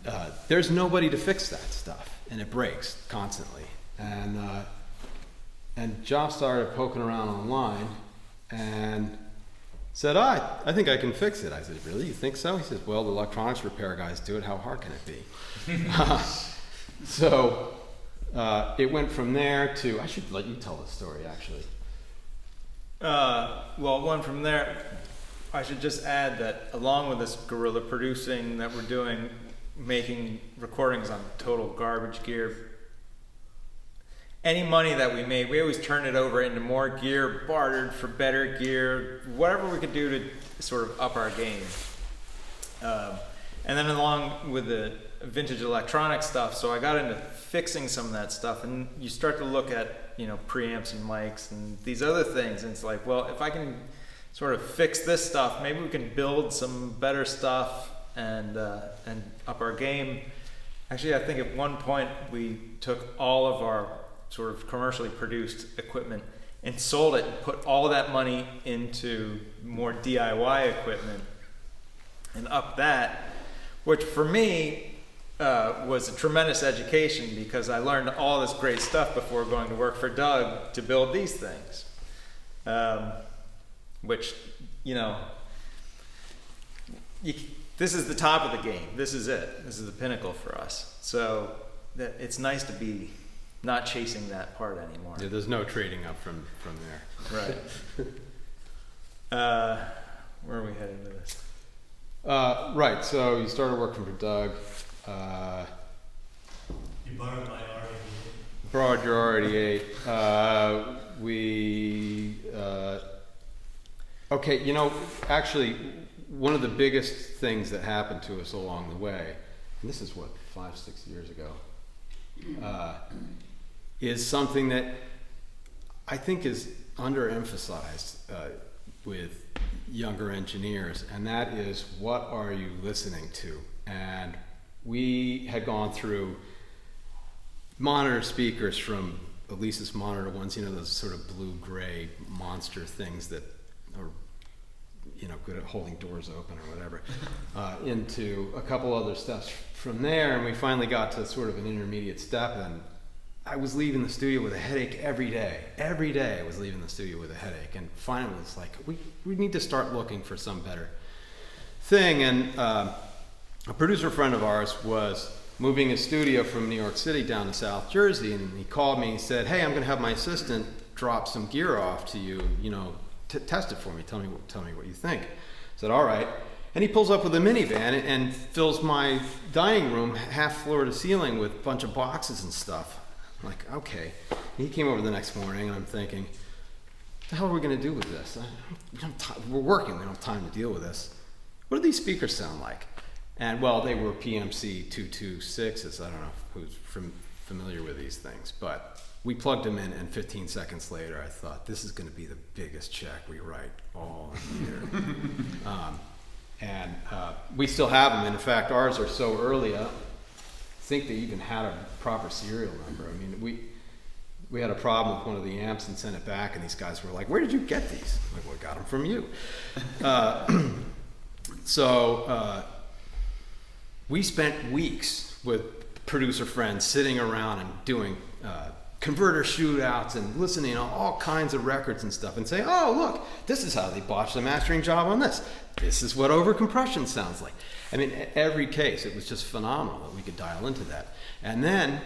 there's nobody to fix that stuff, and it breaks constantly. And Joff started poking around online and said, I think I can fix it. I said, really? You think so? He says, well, the electronics repair guys do it. How hard can it be? So it went from there to, I should let you tell the story, actually. Well, it went from there. I should just add that along with this guerrilla producing that we're doing, making recordings on total garbage gear, any money that we made, we always turned it over into more gear, bartered for better gear, whatever we could do to sort of up our game. And then along with the vintage electronic stuff, so I got into fixing some of that stuff, and you start to look at, you know, preamps and mics and these other things, and it's like, well, if I can sort of fix this stuff, maybe we can build some better stuff and up our game. Actually, I think at one point we took all of our sort of commercially produced equipment and sold it and put all of that money into more DIY equipment and up that, which for me was a tremendous education, because I learned all this great stuff before going to work for Doug to build these things, which, you know, this is the top of the game. This is it. This is the pinnacle for us. So that it's nice to be not chasing that part anymore. Yeah, there's no trading up from there. Right. Where are we headed with this? Right. So you started working for Doug. You borrowed my RA. Borrowed your RDA. Okay, you know, actually, one of the biggest things that happened to us along the way, and this is what, 5-6 years ago, is something that I think is underemphasized with younger engineers, and that is, what are you listening to? And we had gone through monitor speakers from Elisa's monitor ones, you know, those sort of blue-gray monster things that are, you know, good at holding doors open or whatever, into a couple other steps from there, and we finally got to sort of an intermediate step, and I was leaving the studio with a headache every day. Every day I was leaving the studio with a headache, and finally it's like, we need to start looking for some better thing, and a producer friend of ours was moving his studio from New York City down to South Jersey, and he called me and said, hey, I'm going to have my assistant drop some gear off to you, you know, test it for me, tell me what you think. I said, all right. And he pulls up with a minivan and fills my dining room half floor to ceiling with a bunch of boxes and stuff. I'm like, okay. And he came over the next morning, and I'm thinking, what the hell are we going to do with this? We're working, we don't have time to deal with this. What do these speakers sound like? And well, they were PMC 226s. I don't know who's familiar with these things, but we plugged them in, and 15 seconds later, I thought, this is going to be the biggest check we write all year. We still have them. And in fact, ours are so early, I don't think they even had a proper serial number. I mean, we had a problem with one of the amps and sent it back, and these guys were like, where did you get these? I'm like, well, I got them from you. We spent weeks with producer friends sitting around and doing converter shootouts and listening to all kinds of records and stuff, and saying, oh, look, this is how they botched the mastering job on this. This is what overcompression sounds like. I mean, every case, it was just phenomenal that we could dial into that. And then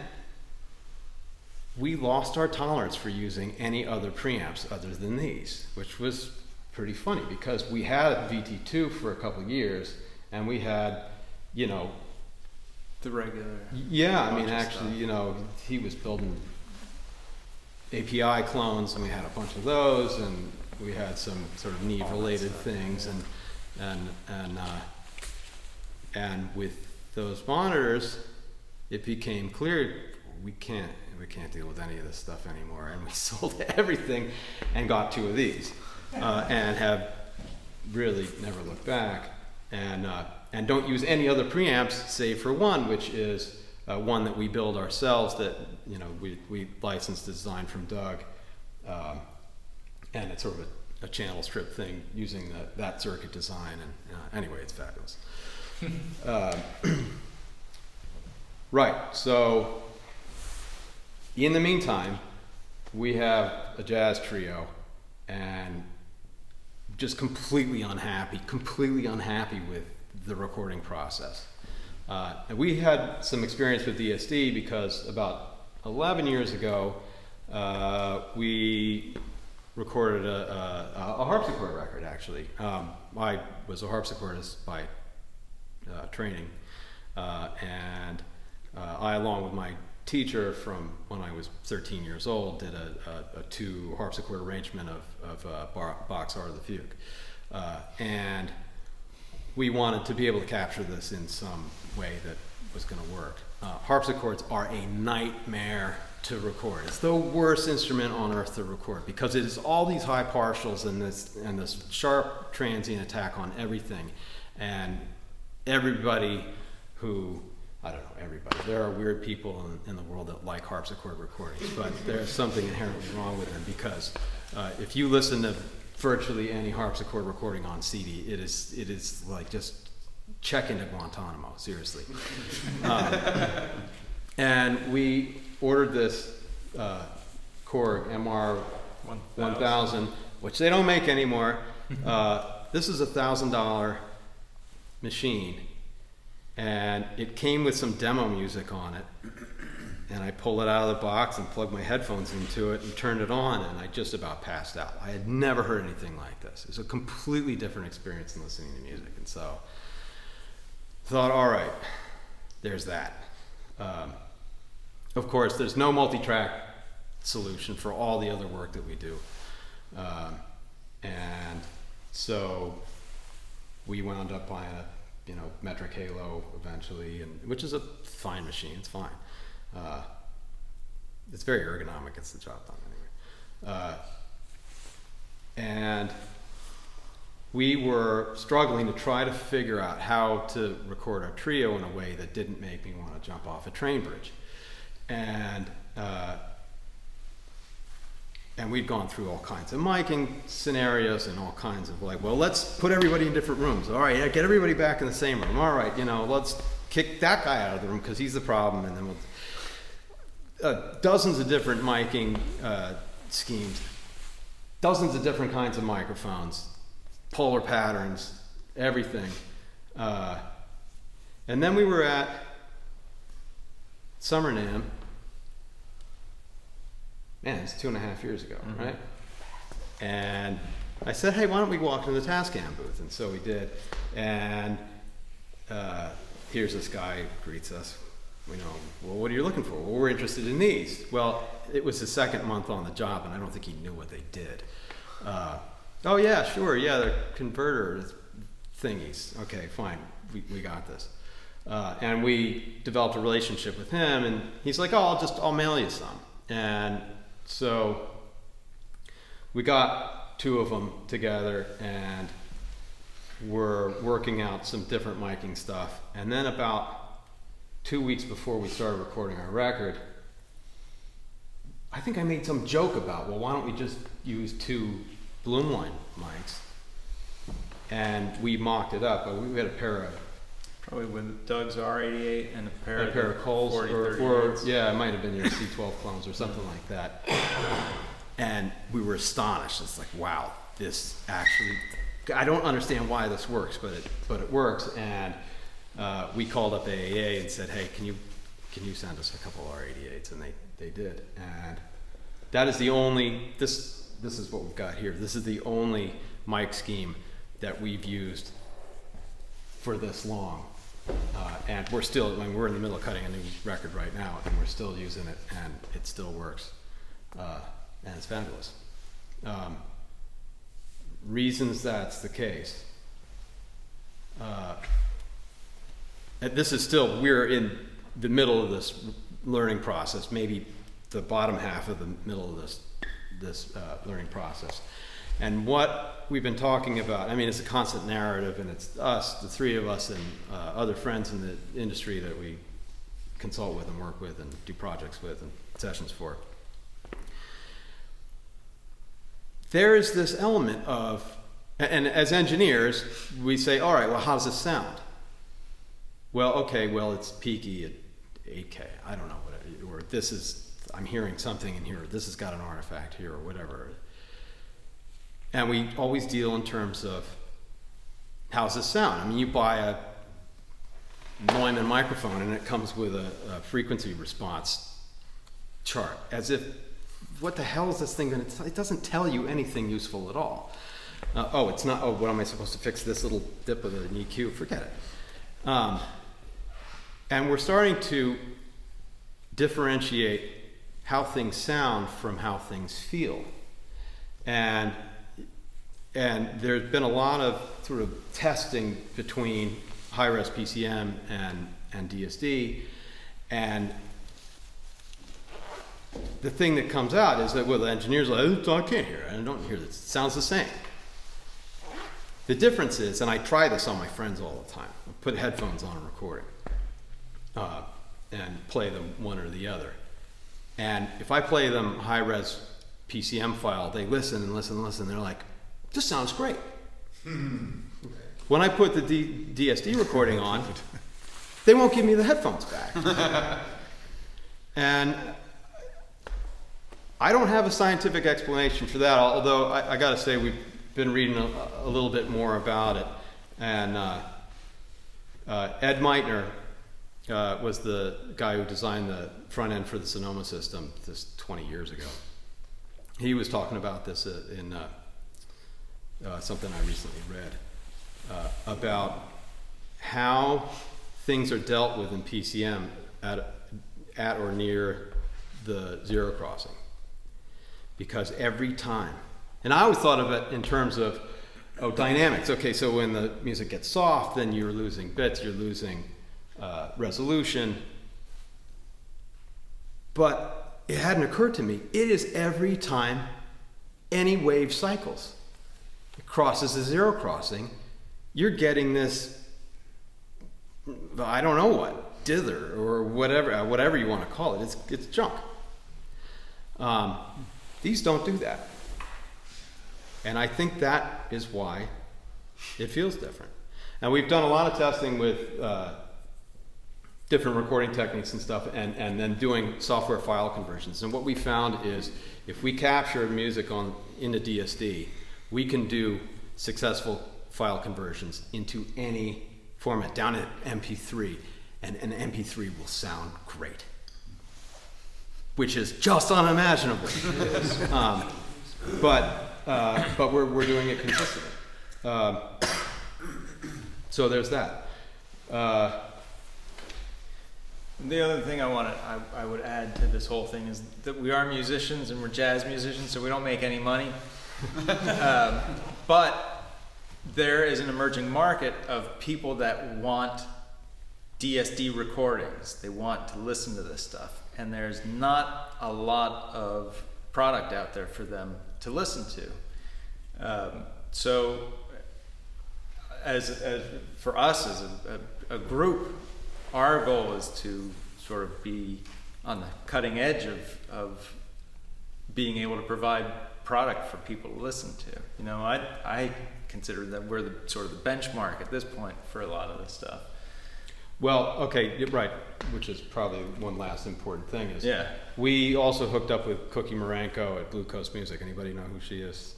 we lost our tolerance for using any other preamps other than these, which was pretty funny, because we had VT2 for a couple of years, and we had, you know, the regular. Yeah, I mean, actually, you know, he was building API clones, and we had a bunch of those, and we had some sort of need-related things, and with those monitors, it became clear we can't deal with any of this stuff anymore, and we sold everything and got 2 of these, and have really never looked back, and don't use any other preamps save for one, which is one that we build ourselves, that, you know, we licensed the design from Doug, and it's sort of a channel strip thing using that circuit design, and anyway, it's fabulous. Right, so in the meantime, we have a jazz trio, and just completely unhappy with the recording process. And we had some experience with DSD, because about 11 years ago, we recorded a harpsichord record, actually. I was a harpsichordist by training, and I, along with my teacher from when I was 13 years old, did a 2 harpsichord arrangement of Bach's Art of the Fugue. And we wanted to be able to capture this in some way that was going to work. Harpsichords are a nightmare to record. It's the worst instrument on earth to record, because it is all these high partials and this sharp transient attack on everything. And everybody who, I don't know, everybody, there are weird people in the world that like harpsichord recordings, but there's something inherently wrong with them, because if you listen to virtually any harpsichord recording on CD, it is like just check into Guantanamo, seriously. And we ordered this Korg MR 1000, which they don't make anymore. This is $1,000 machine, and it came with some demo music on it. And I pulled it out of the box and plugged my headphones into it and turned it on, and I just about passed out. I had never heard anything like this. It was a completely different experience than listening to music. And so I thought, all right, there's that. Of course, there's no multi-track solution for all the other work that we do. And so we wound up buying a metric halo eventually, which is a fine machine. It's fine. It's very ergonomic. Gets the job done anyway. And we were struggling to try to figure out how to record our trio in a way that didn't make me want to jump off a train bridge. And we'd gone through all kinds of miking scenarios and all kinds of like, well, let's put everybody in different rooms. All right, yeah, get everybody back in the same room. All right, let's kick that guy out of the room because he's the problem, and then we'll dozens of different miking schemes, dozens of different kinds of microphones, polar patterns, everything. And then we were at Summer NAMM. Man, it's 2.5 years ago, right? And I said, hey, why don't we walk into the Tascam booth? And so we did. And here's this guy who greets us. We know, well, what are you looking for? Well, we're interested in these. Well, it was his second month on the job, and I don't think he knew what they did. Oh, yeah, sure, yeah, they're converter thingies. Okay, fine, we got this. And we developed a relationship with him, and he's like, oh, I'll mail you some. And so we got 2 of them together, and we're working out some different miking stuff. And then about 2 weeks before we started recording our record, I think I made some joke about, well, why don't we just use 2 Bloomline mics? And we mocked it up, but we had a pair of... Probably with Doug's R88 and a pair of Coles, or yeah, it might have been your C12 clones or something like that. And we were astonished. It's like, wow, this actually... I don't understand why this works, but it works. And we called up AAA and said, hey, can you send us a couple R88s? And they did. And that is the only, this is what we've got here. This is the only mic scheme that we've used for this long. And we're in the middle of cutting a new record right now, and we're still using it, and it still works. And it's fabulous. Reasons that's the case. This is still, we're in the middle of this learning process, maybe the bottom half of the middle of this learning process. And what we've been talking about, I mean, it's a constant narrative, and it's us, the 3 of us, and other friends in the industry that we consult with and work with and do projects with and sessions for. There is this element of, and as engineers, we say, all right, well, how does this sound? Well, okay, well, it's peaky at 8K. I don't know or this is, I'm hearing something in here, or this has got an artifact here, or whatever. And we always deal in terms of, how's this sound? I mean, you buy a Neumann microphone, and it comes with a frequency response chart, as if, what the hell is this thing going to, it doesn't tell you anything useful at all. It's not, what am I supposed to fix this little dip of an EQ? Forget it. And we're starting to differentiate how things sound from how things feel. And there's been a lot of sort of testing between high-res PCM and DSD, and the thing that comes out is that, well, the engineers are like, oh, I can't hear it, I don't hear this, it sounds the same. The difference is, and I try this on my friends all the time, I put headphones on a recording and play them one or the other. And if I play them high-res PCM file, they listen and listen and listen, they're like, this sounds great. When I put the DSD recording on, they won't give me the headphones back. And I don't have a scientific explanation for that, although I got to say we've been reading a little bit more about it. And Ed Meitner was the guy who designed the front end for the Sonoma system just 20 years ago. He was talking about this in something I recently read about how things are dealt with in PCM at or near the zero crossing. Because every time, and I always thought of it in terms of dynamics. Okay, so when the music gets soft, then you're losing bits, you're losing resolution. But it hadn't occurred to me, it is every time any wave cycles. It crosses the zero crossing, you're getting this, I don't know what, dither or whatever you want to call it. It's junk. These don't do that. And I think that is why it feels different. And we've done a lot of testing with different recording techniques and stuff, and then doing software file conversions. And what we found is if we capture music into DSD, we can do successful file conversions into any format, down to MP3, and an MP3 will sound great, which is just unimaginable. But we're doing it consistently. So there's that. The other thing I would add to this whole thing is that we are musicians and we're jazz musicians, so we don't make any money. But there is an emerging market of people that want DSD recordings. They want to listen to this stuff, and there's not a lot of product out there for them to listen to. So as for us as a group, our goal is to sort of be on the cutting edge of being able to provide product for people to listen to. You know, I consider that we're the sort of the benchmark at this point for a lot of this stuff. Well, okay, right, which is probably one last important thing is Yeah. we also hooked up with Cookie Marenko at Blue Coast Music. Anybody know who she is?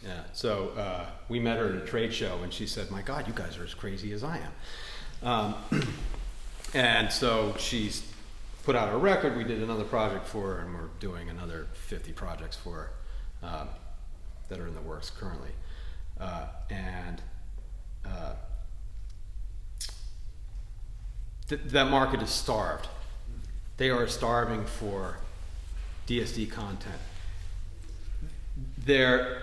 Yeah, so we met her at a trade show and she said, my God, you guys are as crazy as I am. And so she's put out a record, we did another project for her, and we're doing another 50 projects for her that are in the works currently. That market is starved. They are starving for DSD content. There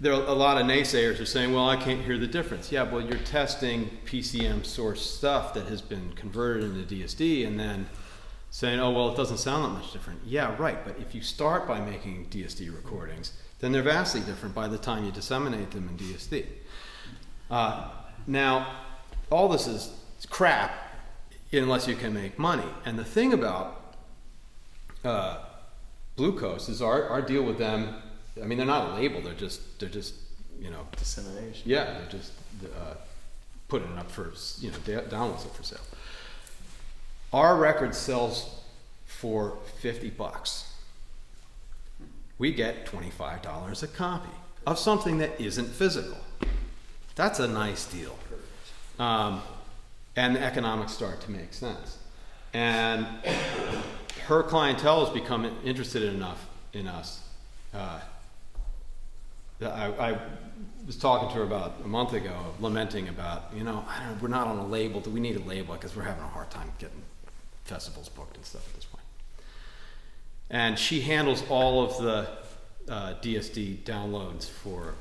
are a lot of naysayers are saying, well, I can't hear the difference. Yeah, well, you're testing PCM source stuff that has been converted into DSD and then saying, oh, well, it doesn't sound that much different. Yeah, right, but if you start by making DSD recordings, then they're vastly different by the time you disseminate them in DSD. Now, all this is crap unless you can make money. And the thing about Blue Coast is our deal with them, I mean, they're not a label, they're just you know, Dissemination. yeah, they're just putting it up for, you know, downloads it for sale. Our record sells for $50. We get $25 a copy of something that isn't physical. That's a nice deal. And the economics start to make sense. And her clientele has become interested enough in us. I was talking to her about a month ago, lamenting about, you know, we're not on a label. Do we need a label? Because we're having a hard time getting festivals booked and stuff at this point. And she handles all of the DSD downloads for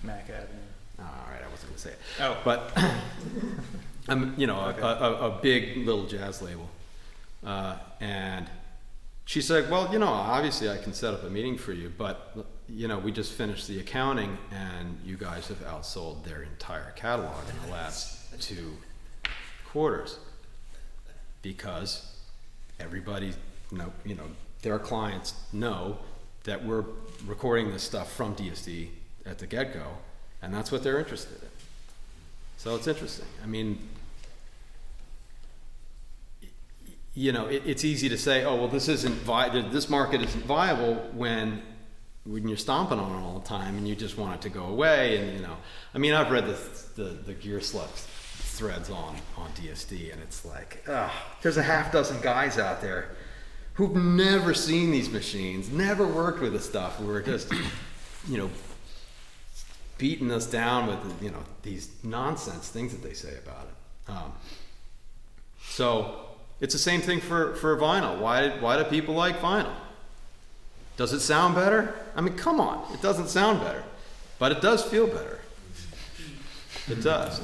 Mac Avenue. all right, I wasn't going to say it. Oh. But, you know, Okay. a big little jazz label. And she said, well, you know, obviously I can set up a meeting for you, but, you know, we just finished the accounting and you guys have outsold their entire catalog in the last 2 quarters. Because everybody, you know, their clients know that we're recording this stuff from DSD at the get-go, and that's what they're interested in. So it's interesting. I mean, you know, it's easy to say, oh, well, this market isn't viable when you're stomping on it all the time and you just want it to go away. And, you know, I mean, I've read the Gear Slugs threads on DSD, and it's like, there's a half dozen guys out there who've never seen these machines, never worked with the stuff, who are just, beating us down with, these nonsense things that they say about it. So it's the same thing for vinyl. Why do people like vinyl? Does it sound better? I mean, come on, it doesn't sound better, but it does feel better. It does.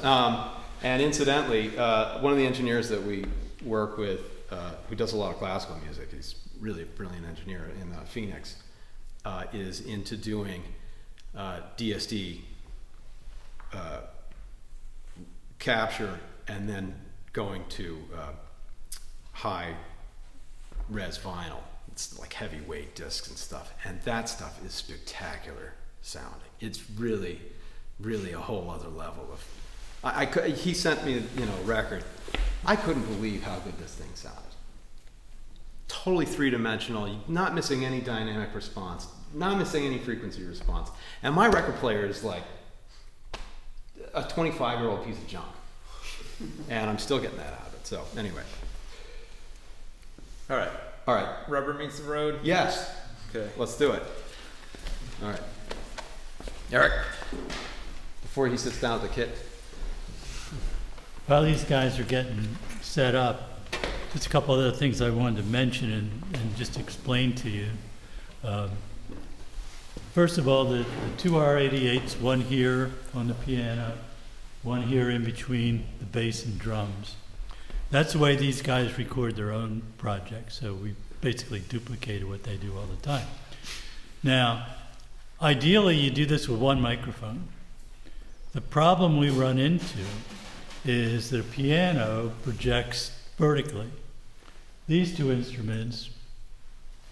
And incidentally, one of the engineers that we work with, who does a lot of classical music, he's really a brilliant engineer in Phoenix, is into doing DSD capture and then going to high res vinyl. It's like heavyweight discs and stuff, and that stuff is spectacular sounding. It's really, really a whole other level of. He sent me, a record. I couldn't believe how good this thing sounded. Totally three-dimensional, not missing any dynamic response, not missing any frequency response. And my record player is like a 25-year-old piece of junk, and I'm still getting that out of it. So anyway. All right. Rubber meets the road? Yes. Okay. Let's do it. All right. Eric, before he sits down with the kit. While these guys are getting set up, just a couple other things I wanted to mention and just explain to you. First of all, the two R88s, one here on the piano, one here in between the bass and drums. That's the way these guys record their own projects, so we basically duplicated what they do all the time. Now, ideally you do this with one microphone. The problem we run into is that a piano projects vertically. These two instruments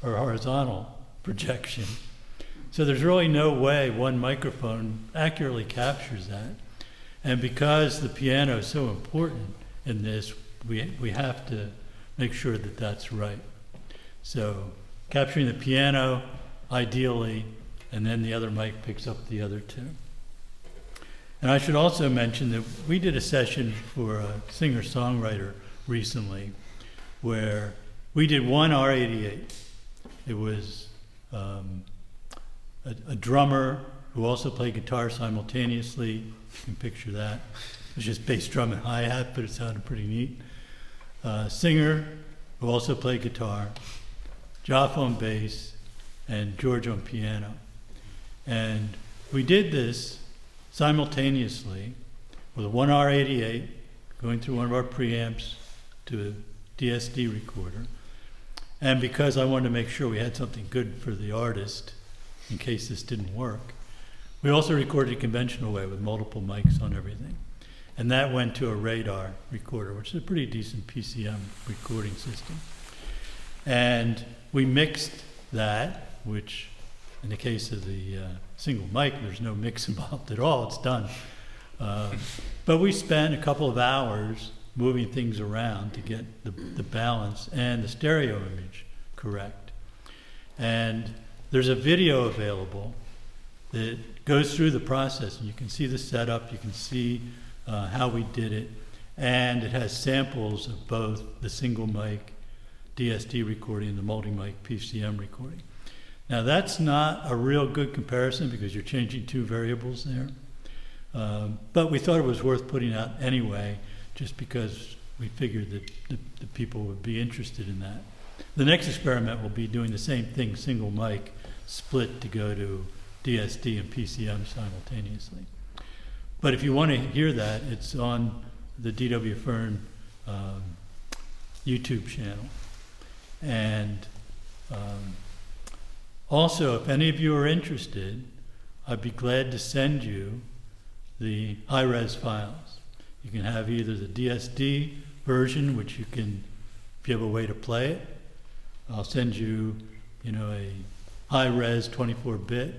are horizontal projection. So there's really no way one microphone accurately captures that. And because the piano is so important in this, we have to make sure that that's right. So capturing the piano, ideally, and then the other mic picks up the other two. And I should also mention that we did a session for a singer-songwriter recently where we did one R88. It was a drummer who also played guitar simultaneously. You can picture that. It was just bass drum and hi-hat, but it sounded pretty neat. Singer who also played guitar, Joff on bass, and George on piano. And we did this simultaneously with a 1R88 going through one of our preamps to a DSD recorder. And because I wanted to make sure we had something good for the artist in case this didn't work, we also recorded a conventional way with multiple mics on everything. And that went to a radar recorder, which is a pretty decent PCM recording system. And we mixed that, which in the case of the single mic, there's no mix involved at all, it's done. But we spent a couple of hours moving things around to get the balance and the stereo image correct. And there's a video available that goes through the process, and you can see the setup, you can see how we did it, and it has samples of both the single mic DSD recording and the multi-mic PCM recording. Now that's not a real good comparison because you're changing two variables there, but we thought it was worth putting out anyway, just because we figured that the people would be interested in that. The next experiment will be doing the same thing, single mic, split to go to DSD and PCM simultaneously. But if you want to hear that, it's on the DW Fearn YouTube channel. And also, if any of you are interested, I'd be glad to send you the high-res files. You can have either the DSD version, which you can, if you have a way to play it, I'll send you, a high-res 24-bit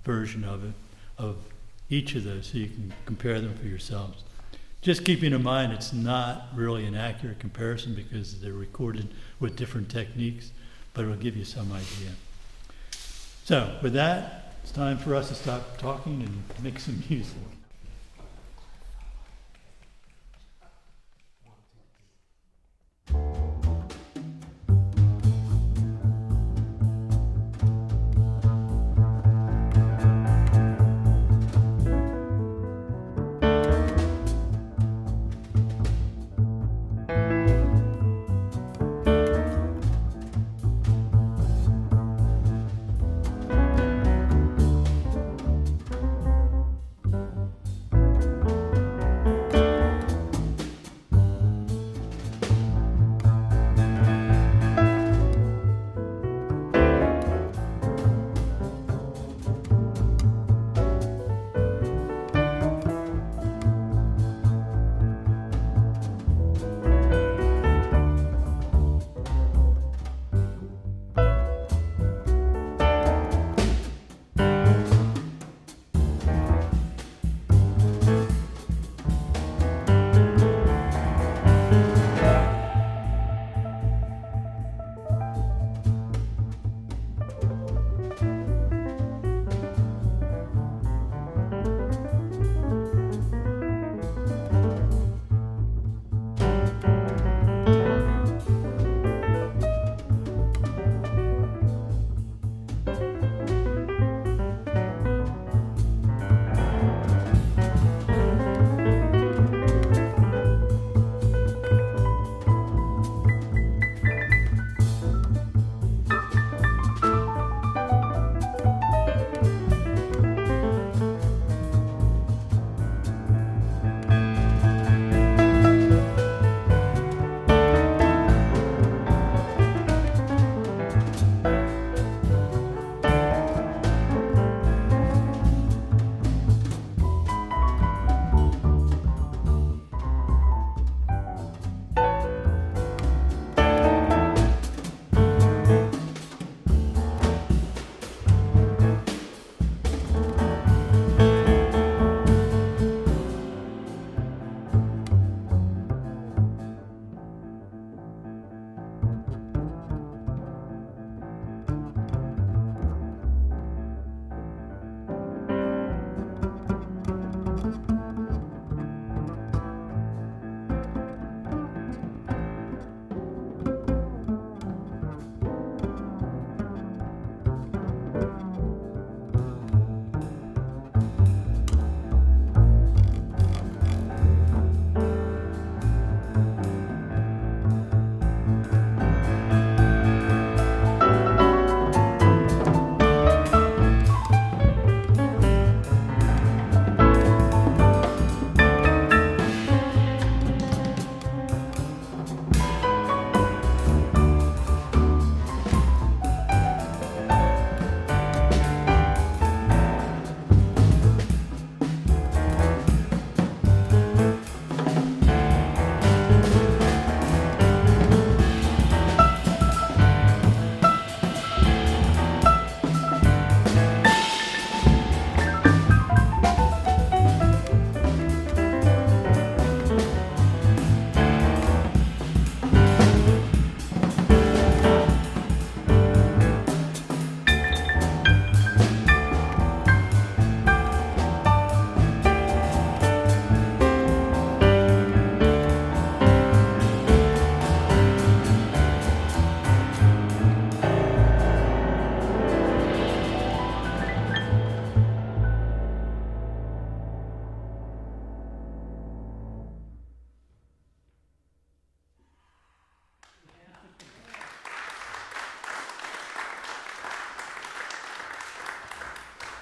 version of it, of each of those, so you can compare them for yourselves. Just keeping in mind, it's not really an accurate comparison because they're recorded with different techniques, but it'll give you some idea. So, with that, it's time for us to stop talking and make some music.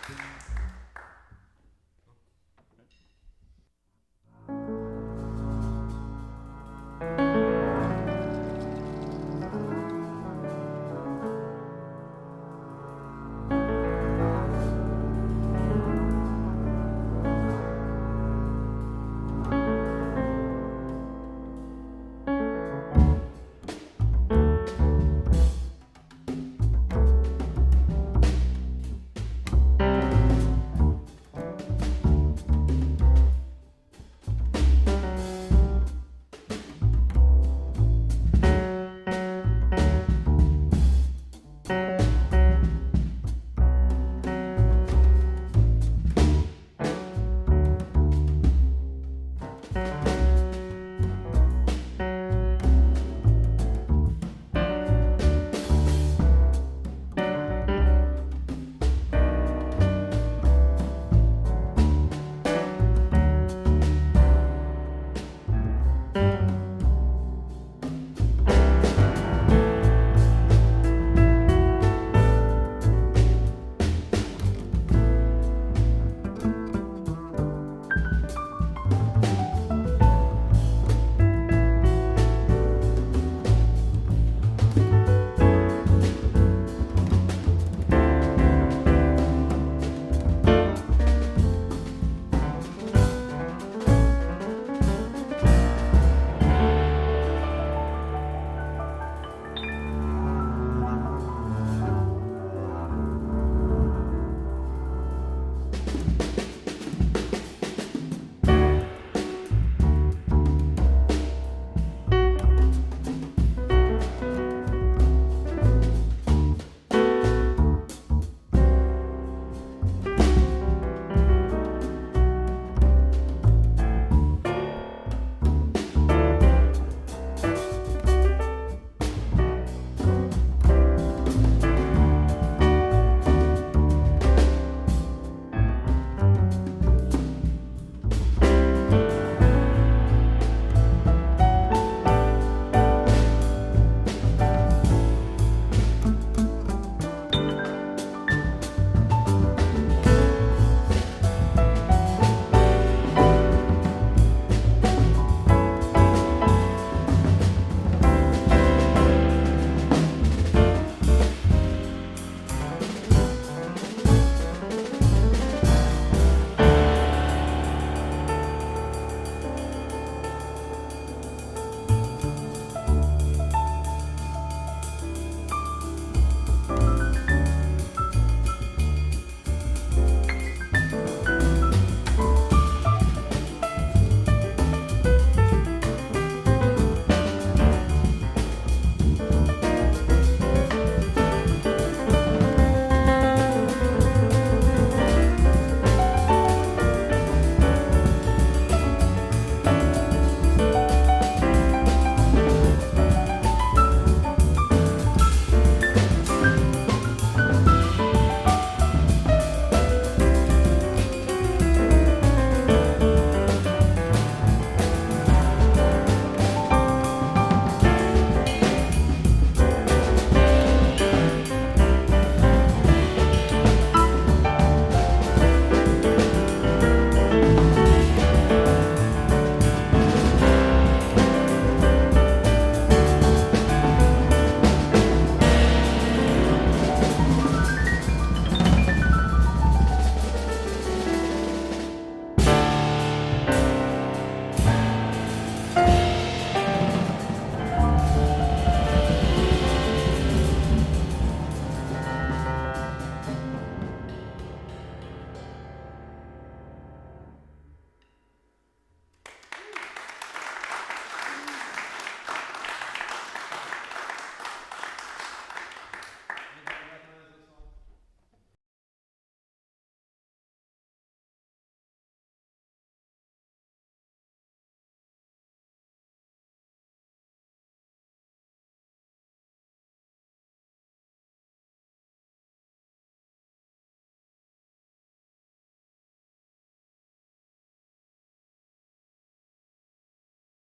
you.